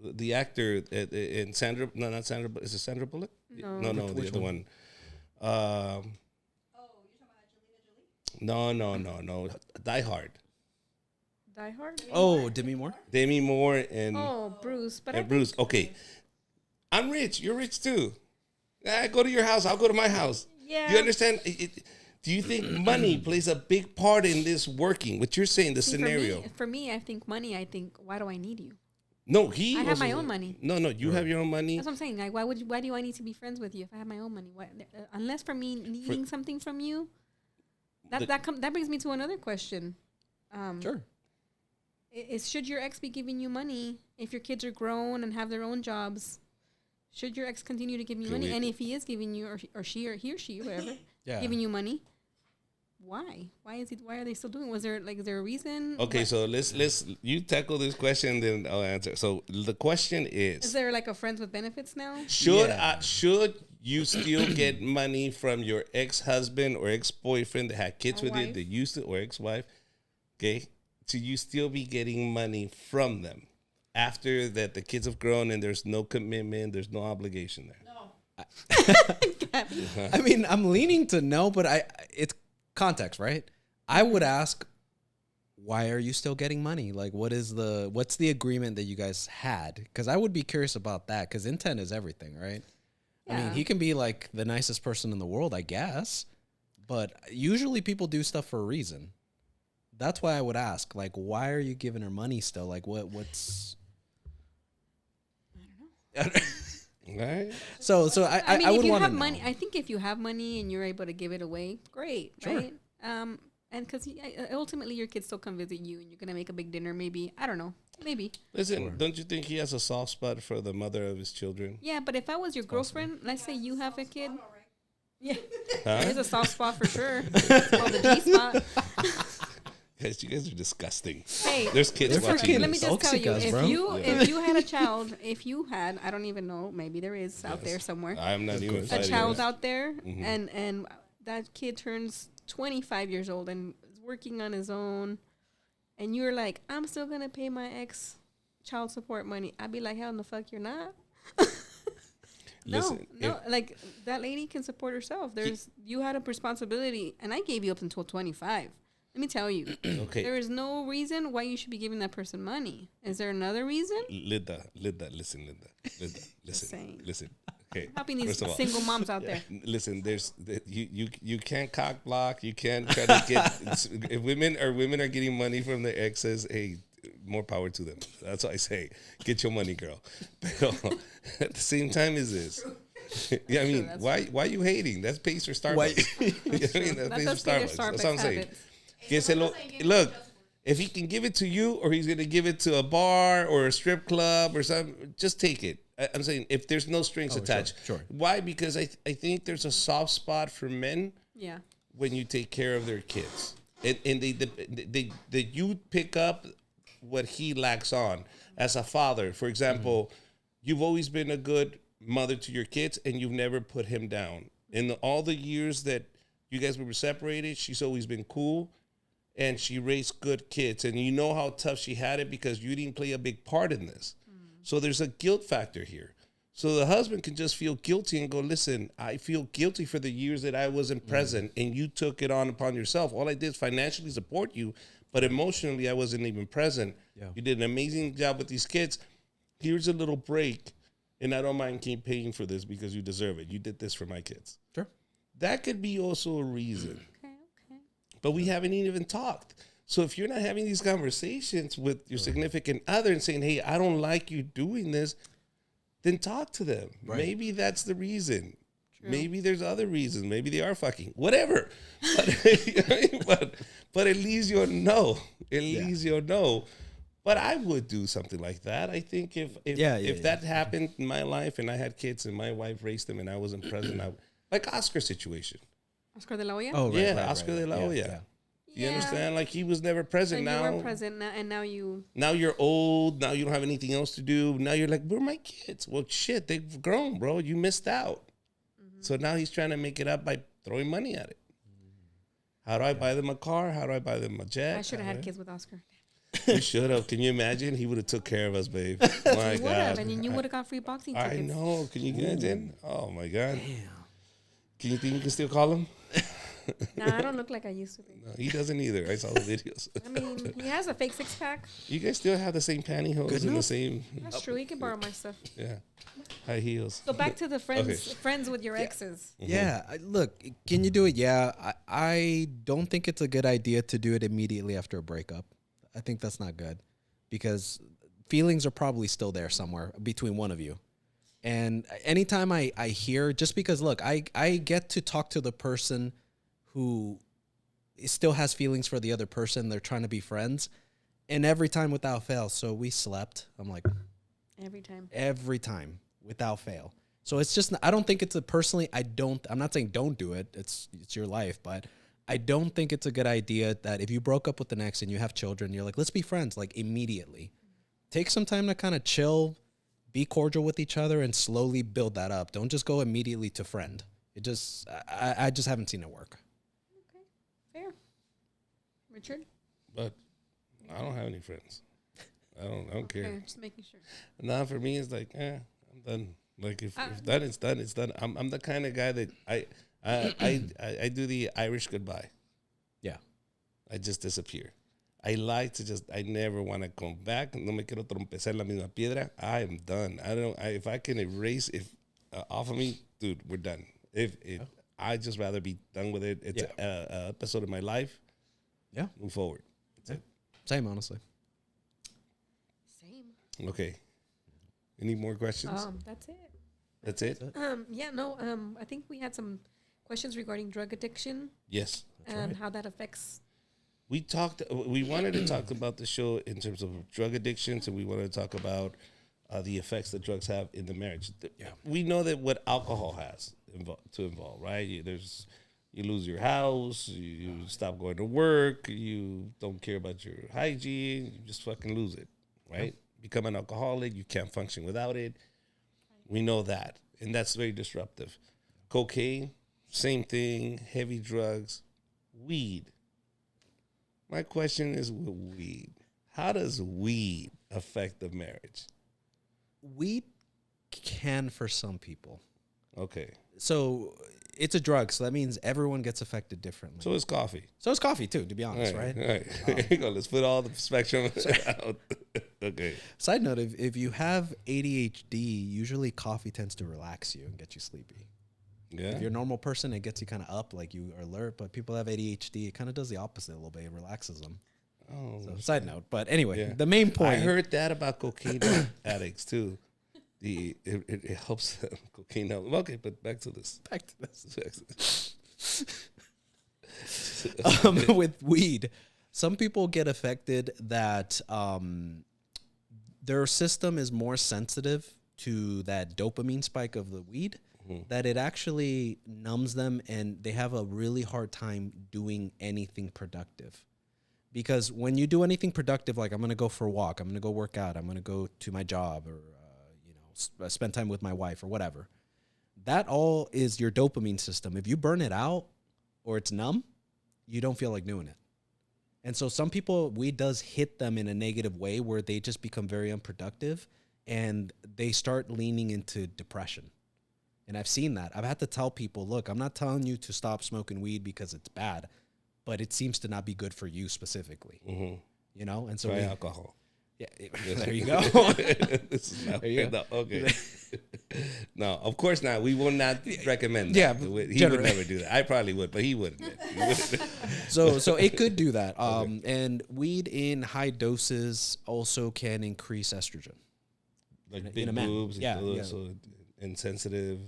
The actor in Sandra, no, not Sandra, but is it Sandra Bullock? No. No, the Which other one. No. Die Hard. Die Hard? Oh, Demi Moore? Demi Moore and Oh, Bruce. But I and Bruce. Okay, I'm rich. You're rich too. Go to your house. I'll go to my house. Yeah. You understand? Do you think money plays a big part in this working? What you're saying, the See, scenario? For me, I think money. I think, why do I need you? No, he. I have my wasn't- own money. No, you have your own money. That's what I'm saying. Like, why do I need to be friends with you if I have my own money? Why, unless for me needing something from you. That brings me to another question. Sure. Should your ex be giving you money if your kids are grown and have their own jobs? Should your ex continue to give you money? And if he is giving you, or he or she, whatever, Yeah. giving you money, why? Why are they still doing? Is there a reason? Okay, so let's you tackle this question, then I'll answer. So the question Is is: there like a friends with benefits now? should you still get money from your ex-husband or ex-boyfriend that had kids Or with you wife. that used to, or ex-wife? Okay, should you still be getting money from them after that the kids have grown and there's no commitment, there's no obligation there? I mean, I'm leaning to no, but it's context, right? I would ask, why are you still getting money? Like, what's the agreement that you guys had? Because I would be curious about that. Because intent is everything, right? I mean, Yeah. he can be like the nicest person in the world, I guess, but usually people do stuff for a reason. That's why I would ask, like, why are you giving her money still? Like, what's? I don't know. Right? So I mean, I if would you want to have know. money, I think if you have money and you're able to give it away, great, Sure. right? And because ultimately your kids still come visit you, and you're gonna make a big dinner, maybe. I don't know, maybe. Listen, don't you think he has a soft spot for the mother of his children? Yeah, but if I was your girlfriend, let's say you have a kid. Yeah, Huh? there's a soft spot for sure. It's called the G spot. Guys, you guys are disgusting. Hey, There's kids They're watching. freaking let me just tell you, Toxicas, bro. if you had a child, I don't even know, maybe there is out there somewhere, I'm not even a fighting child it. out there, and that kid turns 25 years old and is working on his own, and you're like, I'm still gonna pay my ex child support money. I'd be like, hell in the fuck, you're not. Listen, no, like that lady can support herself. You had a responsibility, and I gave you up until 25. Let me tell you, Okay. there is no reason why you should be giving that person money. Is there another reason? Linda, listen. saying. Listen. Okay. Helping these First of all, single moms out there. listen, you can't cock block. You can't try to get if women are getting money from their exes. Hey, more power to them. That's what I say. Get your money, girl. But at the same time, is this? Yeah, I mean, why are you hating? That's pays for Starbucks. I mean, That pays does for pay their Starbucks. That's what I'm Starbucks saying. habits. Look, if he can give it to you, or he's gonna give it to a bar or a strip club or something, just take it. I'm saying if there's no strings attached. sure. Why? Because I think there's a soft spot for men Yeah. when you take care of their kids, and they you pick up what he lacks on as a father. For example, you've always been a good mother to your kids, and you've never put him down. In all the years that you guys were separated, she's always been cool. And she raised good kids, and you know how tough she had it because you didn't play a big part in this. So there's a guilt factor here. So the husband can just feel guilty and go, listen, I feel guilty for the years that I wasn't present and you took it on upon yourself. All I did is financially support you, but emotionally I wasn't even present. Yeah. You did an amazing job with these kids. Here's a little break, and I don't mind keep paying for this because you deserve it. You did this for my kids. Sure. That could be also a reason. Okay. But we haven't even talked. So if you're not having these conversations with your significant other and saying, hey, I don't like you doing this, then talk to them. Right. Maybe that's the reason. True. Maybe there's other reasons. Maybe they are fucking. Whatever. But at least you'll know. At least you'll know. But I would do something like that. I think if that happened in my life and I had kids and my wife raised them and I wasn't present, like Oscar situation. Oscar de la Hoya. Oh, right. Yeah, right, Oscar de la Hoya. Yeah. You understand? Like he was never present. And Now you weren't present, and now you. Now you're old. Now you don't have anything else to do. Now you're like, where are my kids? Well, shit, they've grown, bro. You missed out. So now he's trying to make it up by throwing money at it. How do I buy them a car? How do I buy them a jet? I should have had kids with Oscar. You should have. Can you imagine? He would have took care of us, babe. My You would have, God. and you would have got free boxing tickets. I know. Can you imagine? Oh, my God. Can you think you can still call him? Nah, I don't look like I used to be. No, he doesn't either. I saw the videos. I mean, he has a fake six pack. You guys still have the same pantyhose and the same, That's true. He can borrow my stuff. yeah, high heels. So back to the friends, Okay. friends with your exes. Yeah. Look, can you do it? Yeah. I don't think it's a good idea to do it immediately after a breakup. I think that's not good because feelings are probably still there somewhere between one of you. And anytime I hear, just because, look, I get to talk to the person who still has feelings for the other person. They're trying to be friends. And every time without fail. So we slept. I'm like, every time without fail. So it's just, I don't think it's I'm not saying don't do it. It's your life, but I don't think it's a good idea that if you broke up with an ex and you have children, you're like, let's be friends, like immediately. Take some time to kind of chill, be cordial with each other and slowly build that up. Don't just go immediately to friend. I just haven't seen it work. Fair. Richard? But I don't have any friends. I don't care. Just making sure. Nah, for me, it's like, I'm done. Like if done, it's done. It's done. I'm the kind of guy that I do the Irish goodbye. Yeah. I just disappear. I never want to come back. No me quiero trompezar en la misma piedra. I am done. If I can erase off of me, dude, we're done. I just rather be done with it. It's a episode of my life. Yeah. Move forward. That's it. Same, honestly. Same. Okay. Any more questions? That's it. That's it? Yeah, no, I think we had some questions regarding drug addiction Yes. and how that affects. We wanted to talk about the show in terms of drug addictions, and we wanted to talk about the effects that drugs have in the marriage. We know that what alcohol has to involve, right? You lose your house, you stop going to work, you don't care about your hygiene, you just fucking lose it, right? Become an alcoholic, you can't function without it. We know that, and that's very disruptive. Cocaine, same thing, heavy drugs, weed. My question is with weed, how does weed affect the marriage? Weed can for some people. Okay. So it's a drug, so that means everyone gets affected differently. So it's coffee. So it's coffee too, to be honest, All right? All right. Here you go. Let's put all the spectrum out. Okay. Side note, if you have ADHD, usually coffee tends to relax you and get you sleepy. Yeah. If you're a normal person, it gets you kind of up, like you are alert. But people have ADHD, it kind of does the opposite a little bit. It relaxes them. Oh, So side note. But anyway, Yeah. the main point. I heard that about cocaine addicts too. It helps them. Cocaine helps. Okay, but back to this. Back to this. Back to this. With weed, some people get affected that their system is more sensitive to that dopamine spike of the weed, that it actually numbs them and they have a really hard time doing anything productive. Because when you do anything productive, like I'm going to go for a walk, I'm going to go work out, I'm going to go to my job or, spend time with my wife or whatever, that all is your dopamine system. If you burn it out or it's numb, you don't feel like doing it. And so some people, weed does hit them in a negative way where they just become very unproductive and they start leaning into depression. And I've seen that. I've had to tell people, look, I'm not telling you to stop smoking weed because it's bad, but it seems to not be good for you specifically. You know, and so Try alcohol. Yeah, there you go. This is not, There you go. no, okay. No, of course not. We will not recommend that. Yeah, He would generally. never do that. I probably would, but he wouldn't. He wouldn't. So it could do that. And weed in high doses also can increase estrogen. Like in big a man. boobs, Yeah, and yeah. so insensitive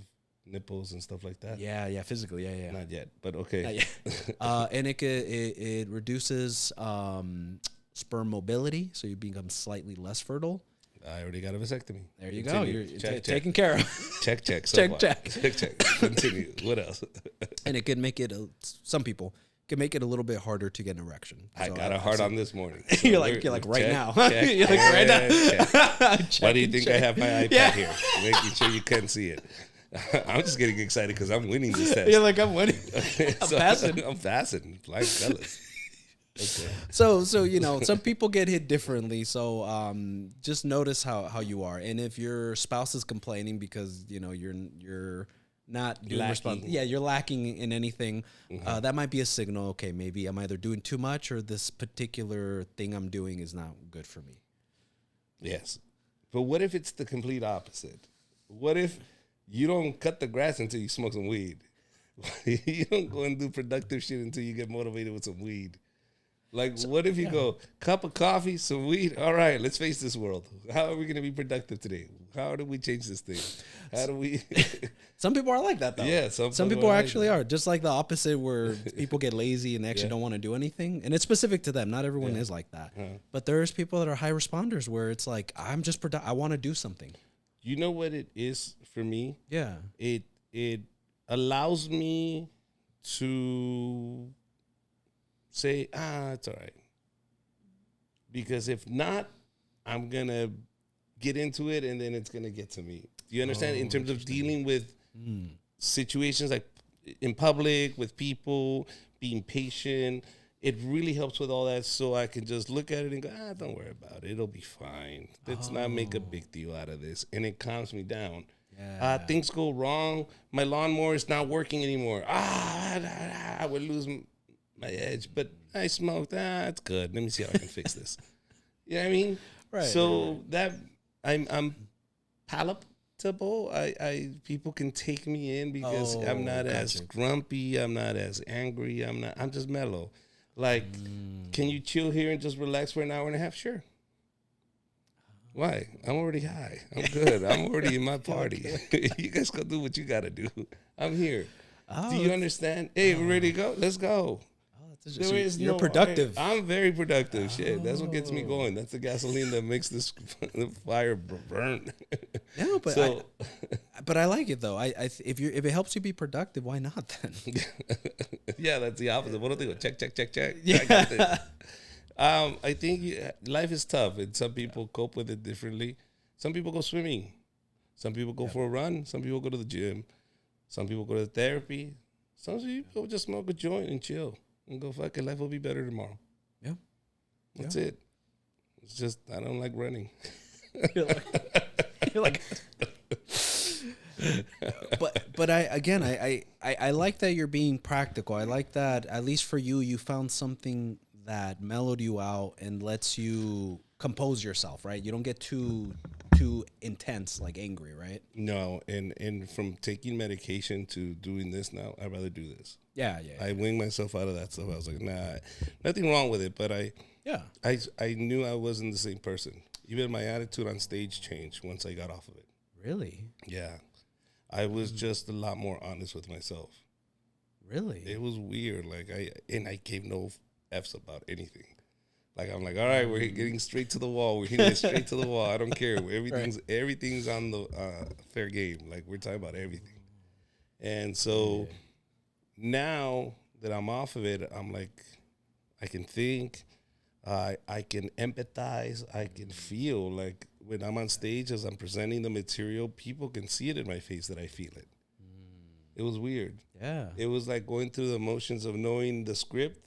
nipples and stuff like that. Yeah, physically, yeah. Not yet, but okay. Not yet. And it reduces sperm mobility, so you become slightly less fertile. I already got a vasectomy. There you go. Continue. You're Check. taken care of. Check. So Check, far. check. Check. Continue. What else? And it can make it, some people can make it a little bit harder to get an erection. I So got a hard on this morning. So You're like right check, now. check, You're like right now. check. Why do you think I have my iPad Yeah. here? Making sure you can't see it. I'm just getting excited because I'm winning this test. You're like, I'm winning. So, passing. I'm passing. Like fellas. Okay. So you know, some people get hit differently. So just notice how you are, and if your spouse is complaining because you know you're not doing Lacking. you're lacking in anything, that might be a signal. Okay, maybe I'm either doing too much or this particular thing I'm doing is not good for me. Yes. But what if it's the complete opposite? What if you don't cut the grass until you smoke some weed? You don't go and do productive shit until you get motivated with some weed. Like, what if you go, cup of coffee, some weed? All right, let's face this world. How are we going to be productive today? How do we change this thing? How do we... Some people are like that though. Yeah, some some people people are like actually that. are just like the opposite, where people get lazy and they actually Yeah. don't want to do anything, and it's specific to them. Not everyone Yeah. is like that, but there's people that are high responders where it's like I'm just I want to do something. You know what it is for me? Yeah. It allows me to say, it's all right. Because if not, I'm going to get into it and then it's going to get to me. Do you understand? In terms of dealing with situations like in public, with people, being patient, it really helps with all that, so I can just look at it and go, don't worry about it. It'll be fine. Let's not make a big deal out of this. And it calms me down. Yeah. Things go wrong. My lawnmower is not working anymore. I would lose my edge, but I smoked. It's good. Let me see how I can fix this. You know what I mean? Right. So that I'm palatable. I people can take me in because I'm not as gotcha. grumpy. I'm not as angry. I'm just mellow. Like, can you chill here and just relax for an hour and a half? Sure. Why? I'm already high. I'm good. I'm already in my party. You guys go do what you got to do. I'm here. Do you understand? Hey, we're ready to go? Let's go. There is You're no- productive. I'm very productive. Shit, that's what gets me going. That's the gasoline that makes this fire burn. No, but So, but I like it though. If it helps you be productive, why not then? yeah, that's the opposite. What do they go? Check. Yeah. I got this. I think life is tough, and some people cope with it differently. Some people go swimming. Some people go for a run. Some people go to the gym. Some people go to therapy. Some people just smoke a joint and chill and go, fuck it, life will be better tomorrow. Yeah. That's it. It's just, I don't like running. You're like but I like that you're being practical. I like that at least for you found something that mellowed you out and lets you compose yourself, right? You don't get too intense, like angry, right? No, and from taking medication to doing this now, I'd rather do this. Yeah. I winged myself out of that stuff. I was like, nah, nothing wrong with it, but I knew I wasn't the same person. Even my attitude on stage changed once I got off of it. Really? Yeah. I was just a lot more honest with myself. Really? It was weird. Like I gave no F's about anything. Like I'm like, all right, we're getting straight to the wall. We're hitting it straight to the wall. I don't care. Everything's on the fair game. Like we're talking about everything. And so now that I'm off of it, I'm like, I can think, I can empathize, I can feel. Like when I'm on stage, as I'm presenting the material, people can see it in my face that I feel it. It was weird. Yeah. It was like going through the motions of knowing the script.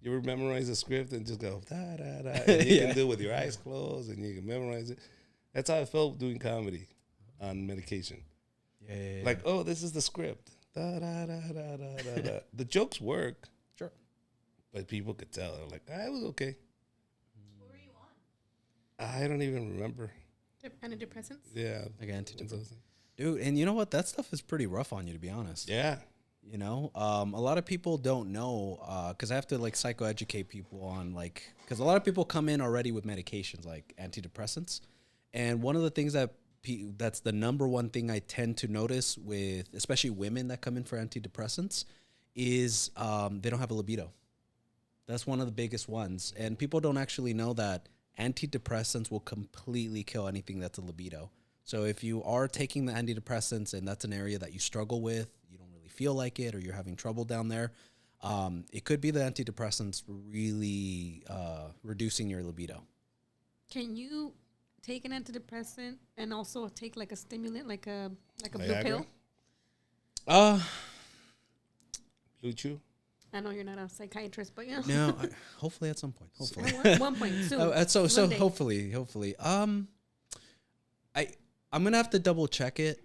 You ever memorize the script and just go, da, da, da, and you can do it with your eyes closed and you can memorize it. That's how I felt doing comedy on medication. Yeah. Like, oh, this is the script. Da, da, da, da, da, da, da. The jokes work, sure. but people could tell. They're like, I was okay. What were you on? I don't even remember. Antidepressants. Yeah. Like antidepressant. Dude, and you know what? That stuff is pretty rough on you, to be honest. Yeah. You know, a lot of people don't know because I have to like psychoeducate people on like because a lot of people come in already with medications like antidepressants, and one of the things that's the number one thing I tend to notice with especially women that come in for antidepressants is they don't have a libido. That's one of the biggest ones, and people don't actually know that antidepressants will completely kill anything that's a libido. So if you are taking the antidepressants and that's an area that you struggle with, you don't really feel like it, or you're having trouble down there, it could be the antidepressants really reducing your libido. Can you take an antidepressant and also take like a stimulant, like a blue Viagra? pill? Blue Chew? I know you're not a psychiatrist, but yeah. No, hopefully at some point. Hopefully. One point soon. So One day. hopefully. I'm gonna have to double check it.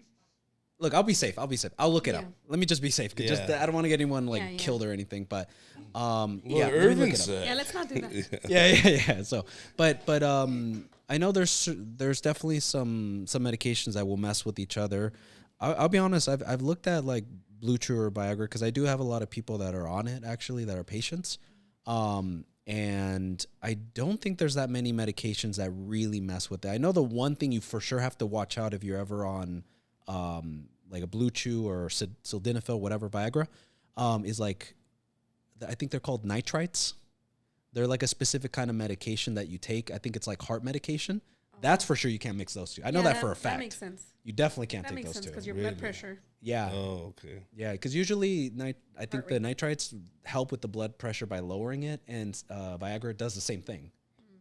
Look, I'll be safe. I'll look it up. Yeah. Let me just be safe. 'Cause Yeah. just I don't want to get anyone like Yeah. killed or anything. But Well, yeah, let me Irvin look it up. said. Yeah, let's not do that. Yeah. So, but I know there's definitely some medications that will mess with each other. I'll be honest. I've looked at like Blue Chew or Viagra because I do have a lot of people that are on it actually that are patients. And I don't think there's that many medications that really mess with it. I know the one thing you for sure have to watch out if you're ever on like a Blue Chew or sildenafil, whatever, Viagra, is like, I think they're called nitrites. They're like a specific kind of medication that you take. I think it's like heart medication. That's for sure you can't mix those two. I know that for a fact. That makes sense. You definitely can't That take makes those sense two. because your Really? blood pressure. Yeah. Oh, okay. Yeah, because usually I think Heart the nitrites help with the blood pressure by lowering it, and Viagra does the same thing.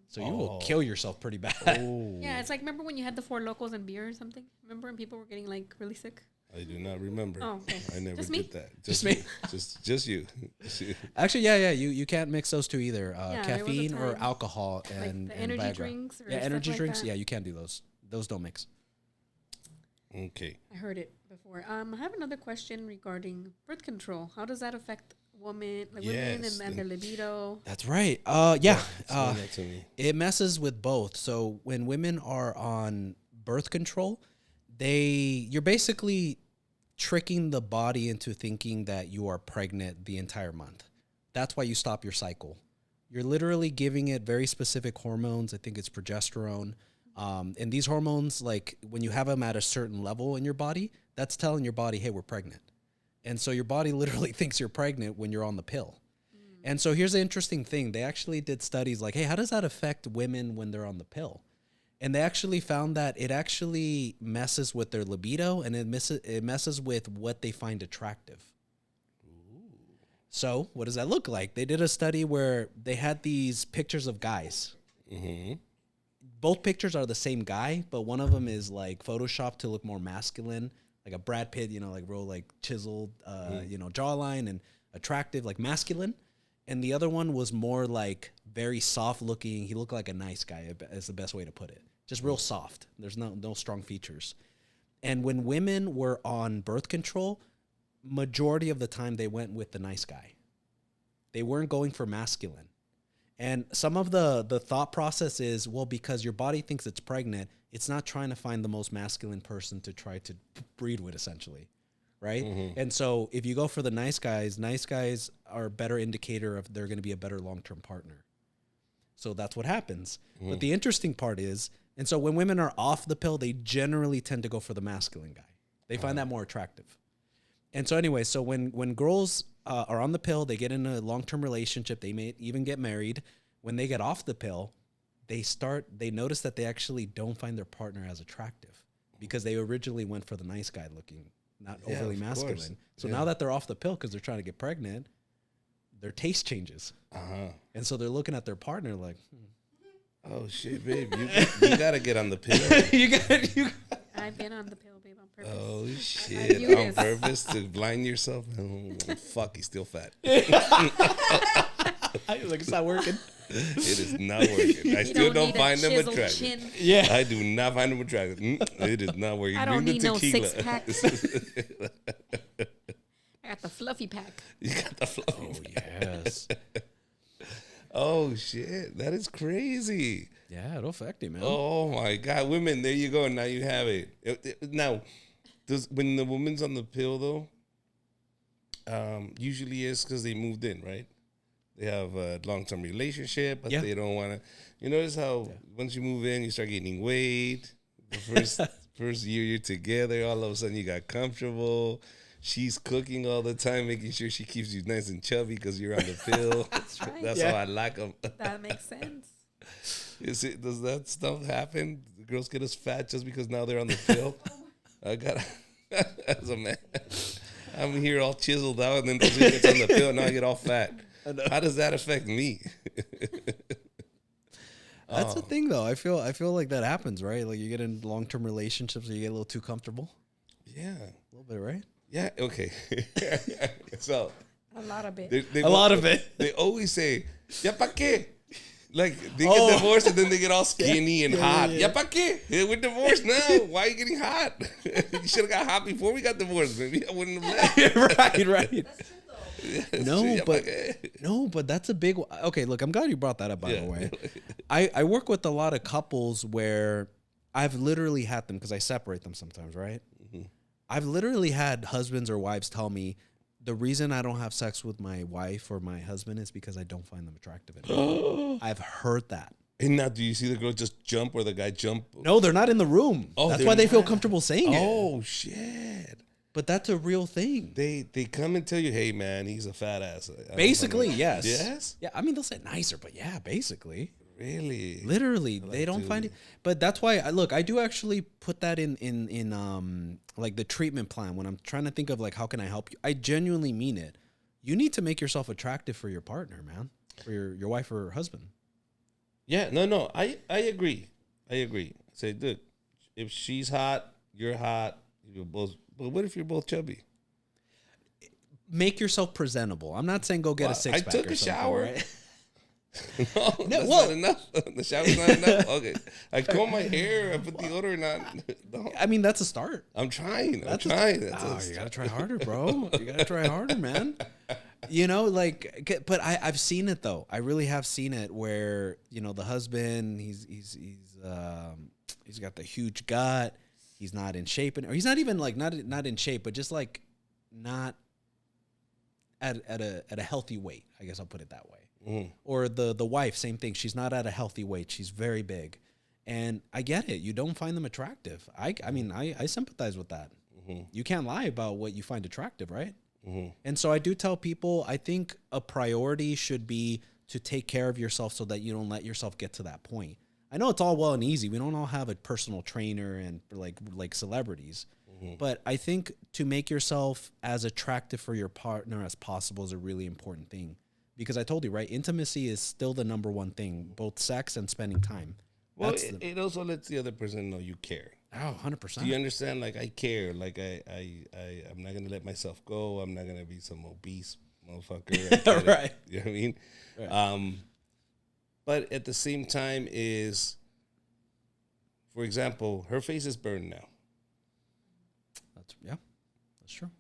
So you will kill yourself pretty bad. Oh. Yeah, it's like remember when you had the Four Locos and beer or something? Remember when people were getting like really sick? I do not remember. Oh, okay. I never Just me? did that. Just me? Just you. Just you. Actually, yeah, you can't mix those two either. Yeah, there was a Caffeine or time. alcohol Like and the energy Viagra. drinks or Yeah, stuff energy like drinks. that? Yeah, you can't do those. Those don't mix. Okay. I heard it before. I have another question regarding birth control. How does that affect women Yes, and their libido? That's right. Yeah. Explain that to me. It messes with both. So when women are on birth control, you're basically tricking the body into thinking that you are pregnant the entire month. That's why you stop your cycle. You're literally giving it very specific hormones. I think it's progesterone. And these hormones, like when you have them at a certain level in your body, that's telling your body, hey, we're pregnant. And so your body literally thinks you're pregnant when you're on the pill. And so here's the interesting thing. They actually did studies like, hey, how does that affect women when they're on the pill? And they actually found that it actually messes with their libido and it messes with what they find attractive. So what does that look like? They did a study where they had these pictures of guys. Mm-hmm. Both pictures are the same guy, but one of them is like photoshopped to look more masculine, like a Brad Pitt, like real like chiseled, jawline and attractive, like masculine. And the other one was more like very soft looking. He looked like a nice guy, is the best way to put it. Just real soft. There's no strong features. And when women were on birth control, majority of the time they went with the nice guy. They weren't going for masculine. And some of the thought process is, well, because your body thinks it's pregnant, it's not trying to find the most masculine person to try to breed with, essentially. Right? Mm-hmm. And so if you go for the nice guys are a better indicator of they're going to be a better long-term partner. So that's what happens. Mm-hmm. But the interesting part is, and so when women are off the pill, they generally tend to go for the masculine guy. They find that more attractive. And so anyway, so when girls are on the pill, they get in a long-term relationship, they may even get married. When they get off the pill, they notice that they actually don't find their partner as attractive because they originally went for the nice guy looking, not overly of masculine. course. So Yeah. now that they're off the pill because they're trying to get pregnant, their taste changes. Uh-huh. And so they're looking at their partner like, Oh shit, babe, you gotta get on the pill. you got. I've been on the pill, babe, on purpose. Oh knew shit, on this. purpose to blind yourself. Oh, fuck, he's still fat. Like it's not working. It is not working. I You still don't need a find them chiseled attractive. chin. Yeah. I do not find them attractive. It is not working. I don't Bring need the no tequila. six-pack. I got the fluffy pack. You got the flow. Oh yes. Oh shit, that is crazy. Yeah, it'll affect you, man. Oh my God, women, there you go. Now you have it. Now, when the woman's on the pill though, usually it's because they moved in, right? They have a long-term relationship, but Yeah. they don't want to. You notice how once you move in, you start gaining weight. The first year you're together, all of a sudden you got comfortable. She's cooking all the time, making sure she keeps you nice and chubby because you're on the pill. That's right. That's Yeah. how I like them. That makes sense. Does that stuff happen? The girls get us fat just because now they're on the pill? I got as a man. I'm here all chiseled out, and then the dude gets on the pill, and now I get all fat. How does that affect me? That's the thing, though. I feel like that happens, right? Like you get in long-term relationships, or you get a little too comfortable. Yeah. A little bit, right? Yeah. Okay. So A lot of it. A lot of it. They always say, "Ya pa qué?" Like they get divorced and then they get all skinny and hot. yeah. Ya pa qué? We're divorced now. Why are you getting hot? You should have got hot before we got divorced. Maybe I wouldn't have left. right. That's true though. That's No, true. Ya pa but- qué? No, but that's a big one. Okay, look, I'm glad you brought that up, by Yeah. the way. I work with a lot of couples where I've literally had them, because I separate them sometimes, right? I've literally had husbands or wives tell me, the reason I don't have sex with my wife or my husband is because I don't find them attractive anymore. I've heard that. And now, do you see the girl just jump or the guy jump? No, they're not in the room. Oh, That's they're why they feel not. comfortable saying it. Oh shit! But that's a real thing. They come and tell you, "Hey man, he's a fat ass." I don't Basically, find yes. Yes. Yeah, I mean, they'll say nicer, but yeah, basically. Really? Literally, they don't find it. But that's why I do actually put that in like the treatment plan when I'm trying to think of like how can I help you. I genuinely mean it. You need to make yourself attractive for your partner, man, for your wife or husband. Yeah. No. I agree. Say, dude, if she's hot, you're hot. You're both. But what if you're both chubby? Make yourself presentable. I'm not saying go get Wow, a six I pack. took or a something, shower. right? No, that's well- not enough. The shower's not enough. Okay, I comb my hair. I put deodorant on. No, I mean, that's a start. I'm trying. That's That's you gotta try harder, bro. You gotta try harder, man. You know, like, but I've seen it though. I really have seen it where the husband he's got the huge gut. He's not in shape, or he's not even like not in shape, but just like not at a healthy weight. I guess I'll put it that way. Or the wife, same thing. She's not at a healthy weight. She's very big. And I get it. You don't find them attractive. I mean, I sympathize with that. You can't lie about what you find attractive, right? And so I do tell people, I think a priority should be to take care of yourself so that you don't let yourself get to that point. I know it's all well and easy. We don't all have a personal trainer and like celebrities. But I think to make yourself as attractive for your partner as possible is a really important thing. Because I told you, right? Intimacy is still the number one thing, both sex and spending time. Well, That's it also lets the other person know you care. Oh, 100%. Do you understand? Like, I care. Like, I'm not gonna let myself go. I'm not gonna be some obese motherfucker. I get it. Right. You know what I mean? Right. But at the same time, for example, her face is burned now. That's true.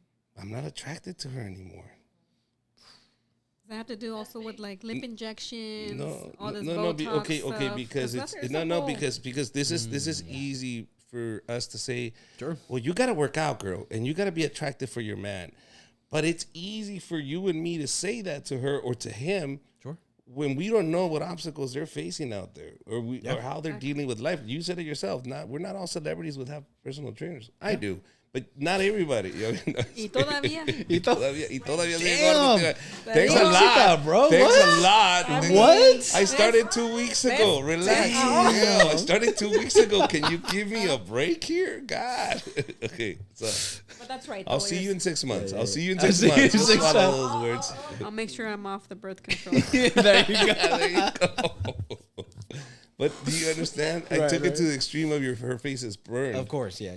I'm not attracted to her anymore. Does that have to do also with like lip injections? All this no. Botox Okay, stuff? because it's there's no, a no, whole- because this is easy for us to say. Sure. Well, you got to work out, girl, and you got to be attractive for your man. But it's easy for you and me to say that to her or to him Sure. when we don't know what obstacles they're facing out there, or or how they're dealing with life. You said it yourself. We're not all celebrities with have personal trainers. I do, but not everybody. Y todavía. Y todavía sigue Damn. gordo. Thanks a Damn. lot, Bro, Thanks what? a lot. What? I started 2 weeks ago. Relax. Yeah, I started 2 weeks ago. Can you give me a break here? God. Okay, so But that's right. I'll though, see you in 6 months. I'll see you in I'll 6 see you in months. Just 6 swallow months. those words. I'll make sure I'm off the birth control. There you go. There you go. But do you understand? I Right, took right. it to the extreme of her face is burned. Of course. Yeah.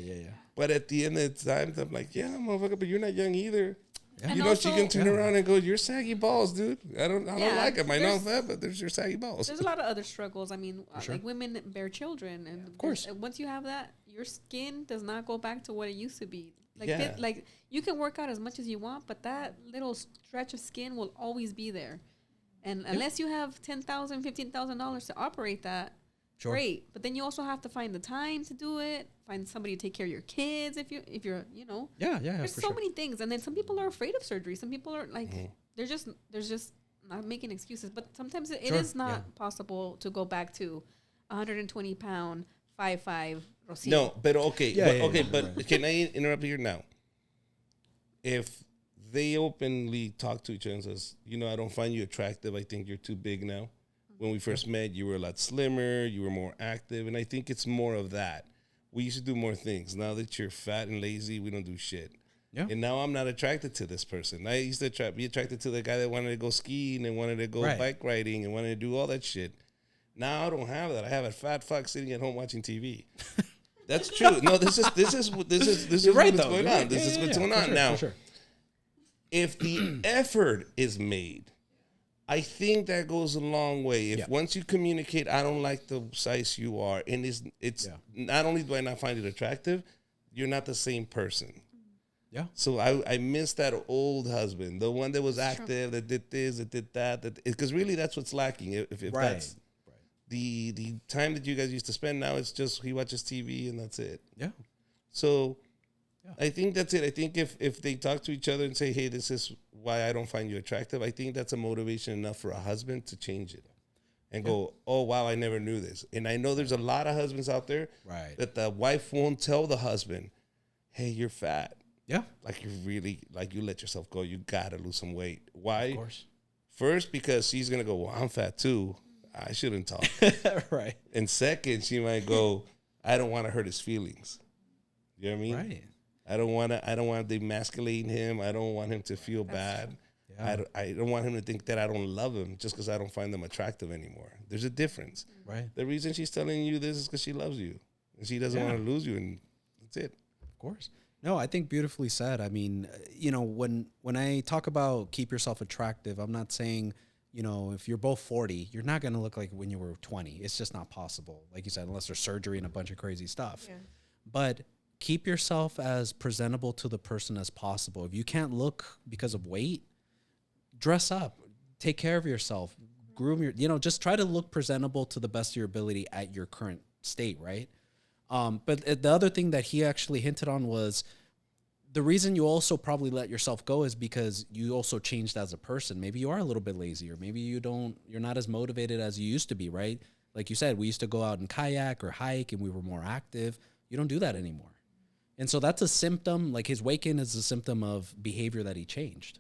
But at the end of the time, I'm like, yeah, motherfucker, but you're not young either. And You know, she also- can turn around and go, "You're saggy balls, dude. I don't Yeah, like them. I know there's- that, but there's your saggy balls." There's a lot of other struggles. I mean, sure. like women bear children, and of course. once you have that, your skin does not go back to what it used to be. Like, Yeah. like you can work out as much as you want, but that little stretch of skin will always be there. And unless you have $10,000, $15,000 to operate that, Sure. great. But then you also have to find the time to do it. Find somebody to take care of your kids if you're Yeah, There's for so sure. many things, and then some people are afraid of surgery. Some people are like, they're just not making excuses. But sometimes it Sure, is not yeah. possible to go back to 120-pound 5'5" Rocio. No, but okay, Yeah, but, yeah, okay, yeah, but right. can I interrupt here now? If they openly talk to each other and says, I don't find you attractive. I think you're too big now. When we first met, you were a lot slimmer. You were more active, and I think it's more of that. We used to do more things. Now that you're fat and lazy, we don't do shit. Yeah. And now I'm not attracted to this person. I used to be attracted to the guy that wanted to go skiing and wanted to go Right. bike riding and wanted to do all that shit. Now I don't have that. I have a fat fuck sitting at home watching TV. That's true. No, this is You're right, what's though. going You're on. right. This Yeah, is yeah, what's yeah, going for on sure, now. for sure. If the effort is made, I think that goes a long way. If Yeah. once you communicate, I don't like the size you are, and it's Yeah. not only do I not find it attractive, you're not the same person. Yeah. So I miss that old husband, the one that was active, that did this, that did that. Because really, that's what's lacking. If Right. that's the time that you guys used to spend, now it's just he watches TV and that's it. Yeah. So Yeah. I think that's it. I think if they talk to each other and say, "Hey, this is why I don't find you attractive," I think that's a motivation enough for a husband to change it and go, "Oh wow, I never knew this." And I know there's a lot of husbands out there Right. that the wife won't tell the husband, "Hey, you're fat. Yeah. Like you let yourself go. You gotta lose some weight." Why? Of course. First, because she's gonna go, "Well, I'm fat too. I shouldn't talk." Right. And second, she might go, "I don't want to hurt his feelings." You know what I mean? Right. I don't want to demasculate him. I don't want him to feel bad. Yeah. I don't want him to think that I don't love him just because I don't find them attractive anymore. There's a difference. Right. The reason she's telling you this is because she loves you and she doesn't want to lose you, and that's it. Of course. No, I think beautifully said. I mean, when I talk about keep yourself attractive, I'm not saying, if you're both 40, you're not going to look like when you were 20. It's just not possible. Like you said, unless there's surgery and a bunch of crazy stuff. Yeah. But keep yourself as presentable to the person as possible. If you can't look because of weight, dress up, take care of yourself, groom just try to look presentable to the best of your ability at your current state, right? But the other thing that he actually hinted on was the reason you also probably let yourself go is because you also changed as a person. Maybe you are a little bit lazy, or maybe you're not as motivated as you used to be, right? Like you said, we used to go out and kayak or hike and we were more active. You don't do that anymore. And so that's a symptom, like his weight gain is a symptom of behavior that he changed.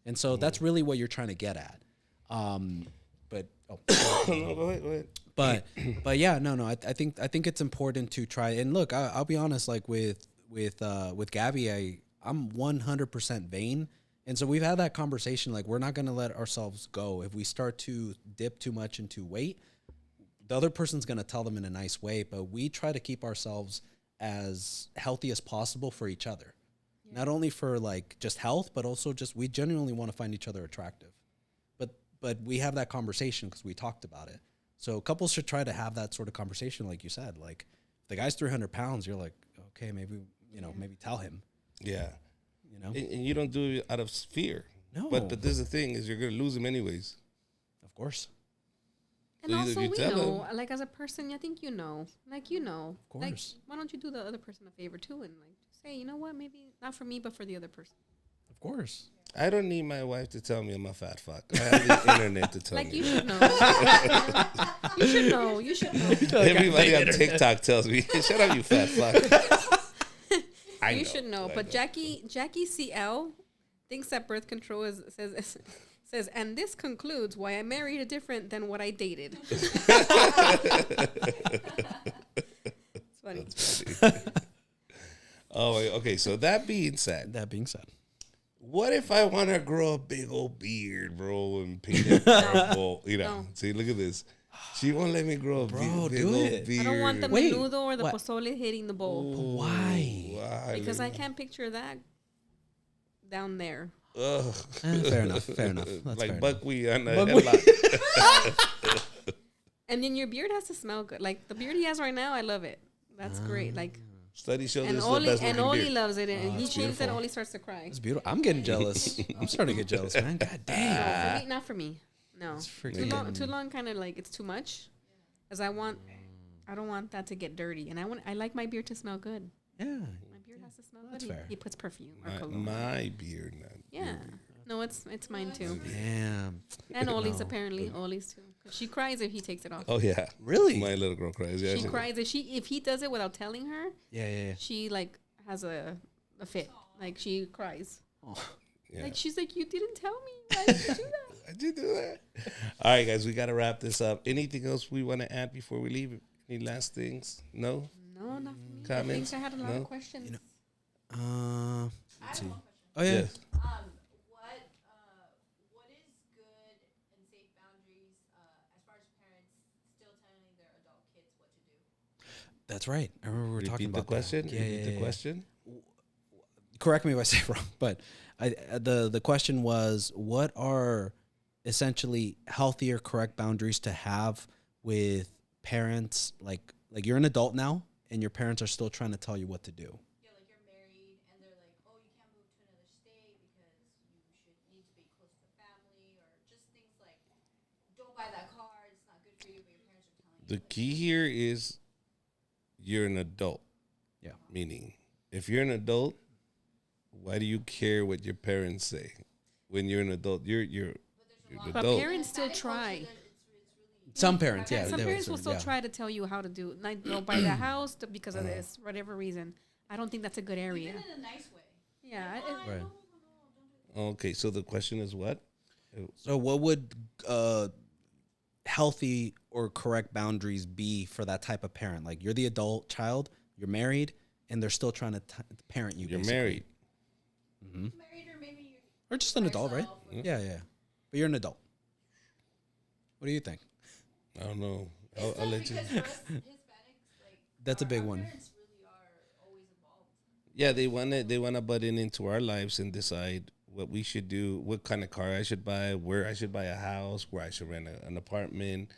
And so that's really what you're trying to get at. But No, go ahead. but yeah, no. I think it's important to try. And look, I'll be honest. Like with Gabby, I'm 100% vain, and so we've had that conversation. Like we're not gonna let ourselves go if we start to dip too much into weight. The other person's gonna tell them in a nice way, but we try to keep ourselves as healthy as possible for each other. Not only for like just health, but also just we genuinely want to find each other attractive. But we have that conversation because we talked about it. So couples should try to have that sort of conversation, like you said. Like, if the guy's 300 pounds, you're like, okay, maybe maybe tell him. Yeah. And you don't do it out of fear. No. But this is the thing is you're gonna lose him anyways. Of course. And So also, you we tell know, like as a person, I think Of course. Like, why don't you do the other person a favor too, and like say, you know what, maybe not for me, but for the other person. Of course. I don't need my wife to tell me I'm a fat fuck. I have the internet to tell Like me. you should know. You should know. You should know. Everybody on TikTok tells me, "Shut up, you fat fuck." You should know. But Jackie CL thinks that birth control says, and this concludes why I married a different than what I dated. It's funny. Oh, okay. So that being said, That being said. what if I want to grow a big old beard, bro, and paint it purple? No. See, look at this. She won't let me grow a Bro, big do old it. beard. I don't want the Wait, menudo or the what? pozole hitting the bowl Why? Why? because I can't picture that down there. Ugh. Fair enough. Fair enough. That's Like fair enough. buckwheat on a Buckwheat. headlock. And then your beard has to smell good. Like the beard he has right now, I love it. That's great. Like Studies show and this is Oli the best and looking Oli beard. loves it. And he it's changes it. beautiful. Oli starts to cry. It's beautiful. I'm getting jealous. I'm starting to get jealous, man. God damn. No, for me, not for me. No, It's too freaking- long. Too long. Kind of like it's too much. Cause I don't want that to get dirty, and I like my beard to smell good. Yeah. My beard has to smell That's good. fair. He puts perfume or cologne. My beard, not Yeah. your beard. No, it's mine too. Damn. And Oli's No. apparently. Oli's too. 'Cause she cries if he takes it off. Oh yeah, Really? my little girl cries. Yeah, She cries if he does it without telling her. Yeah. She like has a fit. Like she cries. Yeah. Like she's like, you didn't tell me. Why did you do that? I did do that. All right, guys, we got to wrap this up. Anything else we want to add before we leave? Any last things? No? No, not for me. Comments? I think I had a lot No? of questions. Let's I have see. one question. Oh yeah. Yes. What is good and safe boundaries as far as parents still telling their adult kids what to do? That's right. I remember we were talking Repeat the about question. That. Yeah, Repeat yeah, the yeah. question. Correct me if I say wrong, but the question was, what are essentially healthy or correct boundaries to have with parents? Like you're an adult now, and your parents are still trying to tell you what to do. Yeah, like you're married and they're like, oh, you can't move to another state because you should need to be close to the family, or just things like, don't buy that car, it's not good for you, but your parents are telling you. The key here is you're an adult. Yeah. Meaning, if you're an adult, why do you care what your parents say? When you're an adult, you're an But adult. parents still try. Some parents, yeah. Some they parents would will say, still yeah. try to tell you how to do. Like, don't buy the house because of this, whatever reason. I don't think that's a good area. Even in a nice way. Yeah. Right. Okay, so the question is what? So, what would healthy or correct boundaries be for that type of parent? Like, you're the adult child, you're married, and they're still trying to parent you. You're basically. married. Married, or maybe you're Or just an adult, right? yourself, or- Yeah. But you're an adult. What do you think? I don't know. It's I'll tough let you. because for us Hispanics, like, That's a big our one. parents really are always involved. Yeah, they want to butt into our lives and decide what we should do, what kind of car I should buy, where I should buy a house, where I should rent an apartment,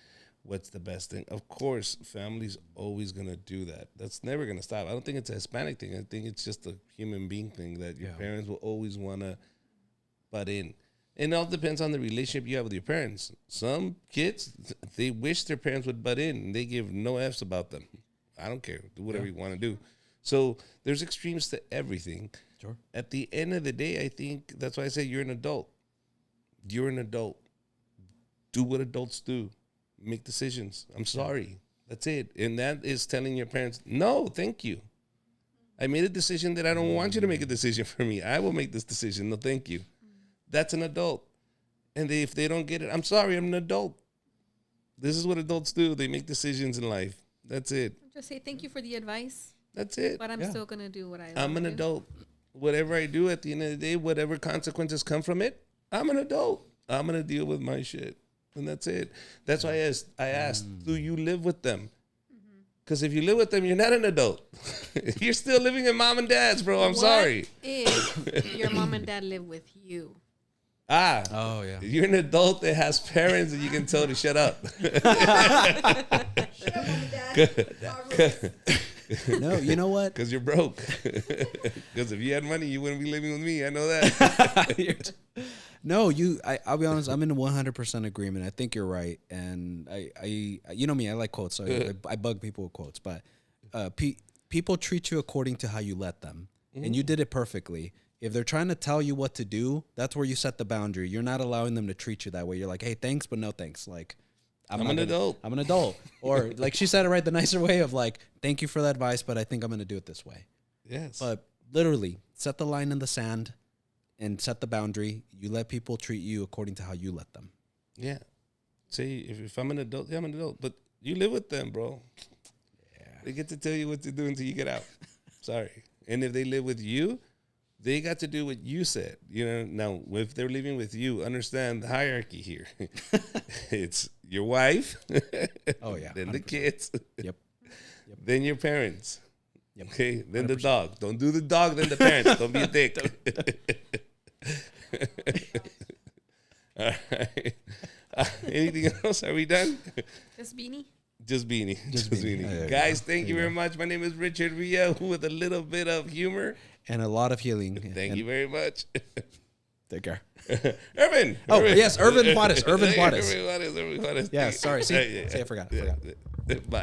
what's the best thing. Of course, family's always gonna do that. That's never gonna stop. I don't think it's a Hispanic thing. I think it's just a human being thing that your Yeah. parents will always wanna butt in. And it all depends on the relationship you have with your parents. Some kids, they wish their parents would butt in, and they give no F's about them. I don't care. Do whatever you want to do. So there's extremes to everything. Sure. At the end of the day, I think that's why I say you're an adult. You're an adult. Do what adults do. Make decisions. I'm sorry. That's it. And that is telling your parents, no, thank you. I made a decision that I don't want you to make a decision for me. I will make this decision. No, thank you. That's an adult. And if they don't get it, I'm sorry, I'm an adult. This is what adults do. They make decisions in life. That's it. Just say thank you for the advice, That's it. but I'm Yeah. still gonna do what I. I'm an wanna do. adult. Whatever I do at the end of the day, whatever consequences come from it, I'm an adult. I'm gonna deal with my shit, and that's it. That's why I asked, do you live with them? Because if you live with them, you're not an adult. You're still living in mom and dad's, bro. I'm What sorry. If your mom and dad live with you, Oh, yeah. You're an adult that has parents that you can tell to shut up. No, you know what? Because you're broke. Because if you had money, you wouldn't be living with me. I know that. No, I'll be honest. I'm in 100% agreement. I think you're right, and I you know me. I like quotes. So I bug people with quotes, but people treat you according to how you let them, and you did it perfectly. If they're trying to tell you what to do, that's where you set the boundary. You're not allowing them to treat you that way. You're like, hey, thanks, but no thanks. Like, I'm not an gonna- adult. I'm an adult, or like she said it right, the nicer way of like, thank you for that advice, but I think I'm gonna do it this way. Yes. But literally, set the line in the sand and set the boundary. You let people treat you according to how you let them. Yeah. Say, if I'm an adult, yeah, I'm an adult. But you live with them, bro. Yeah. They get to tell you what to do until you get out. Sorry. And if they live with you, they got to do what you said. You know, now, if they're living with you, understand the hierarchy here. It's your wife. Oh, yeah, Then the 100%. kids. Yep. Then your parents. Yep. Okay. Then the dog. Don't do the dog, then the parents. Don't be a dick. All right. Anything else? Are we done? This beanie. Just Beanie. Just Beanie. Beanie. There you Guys, go. thank you very much. My name is Richard Rio with a little bit of humor. And a lot of healing. Thank you very much. Take care. Irvin. Oh, yes, Irvin Juarez. Irvin Juarez. Irvin Juarez. Yeah, sorry. See, I forgot. Bye.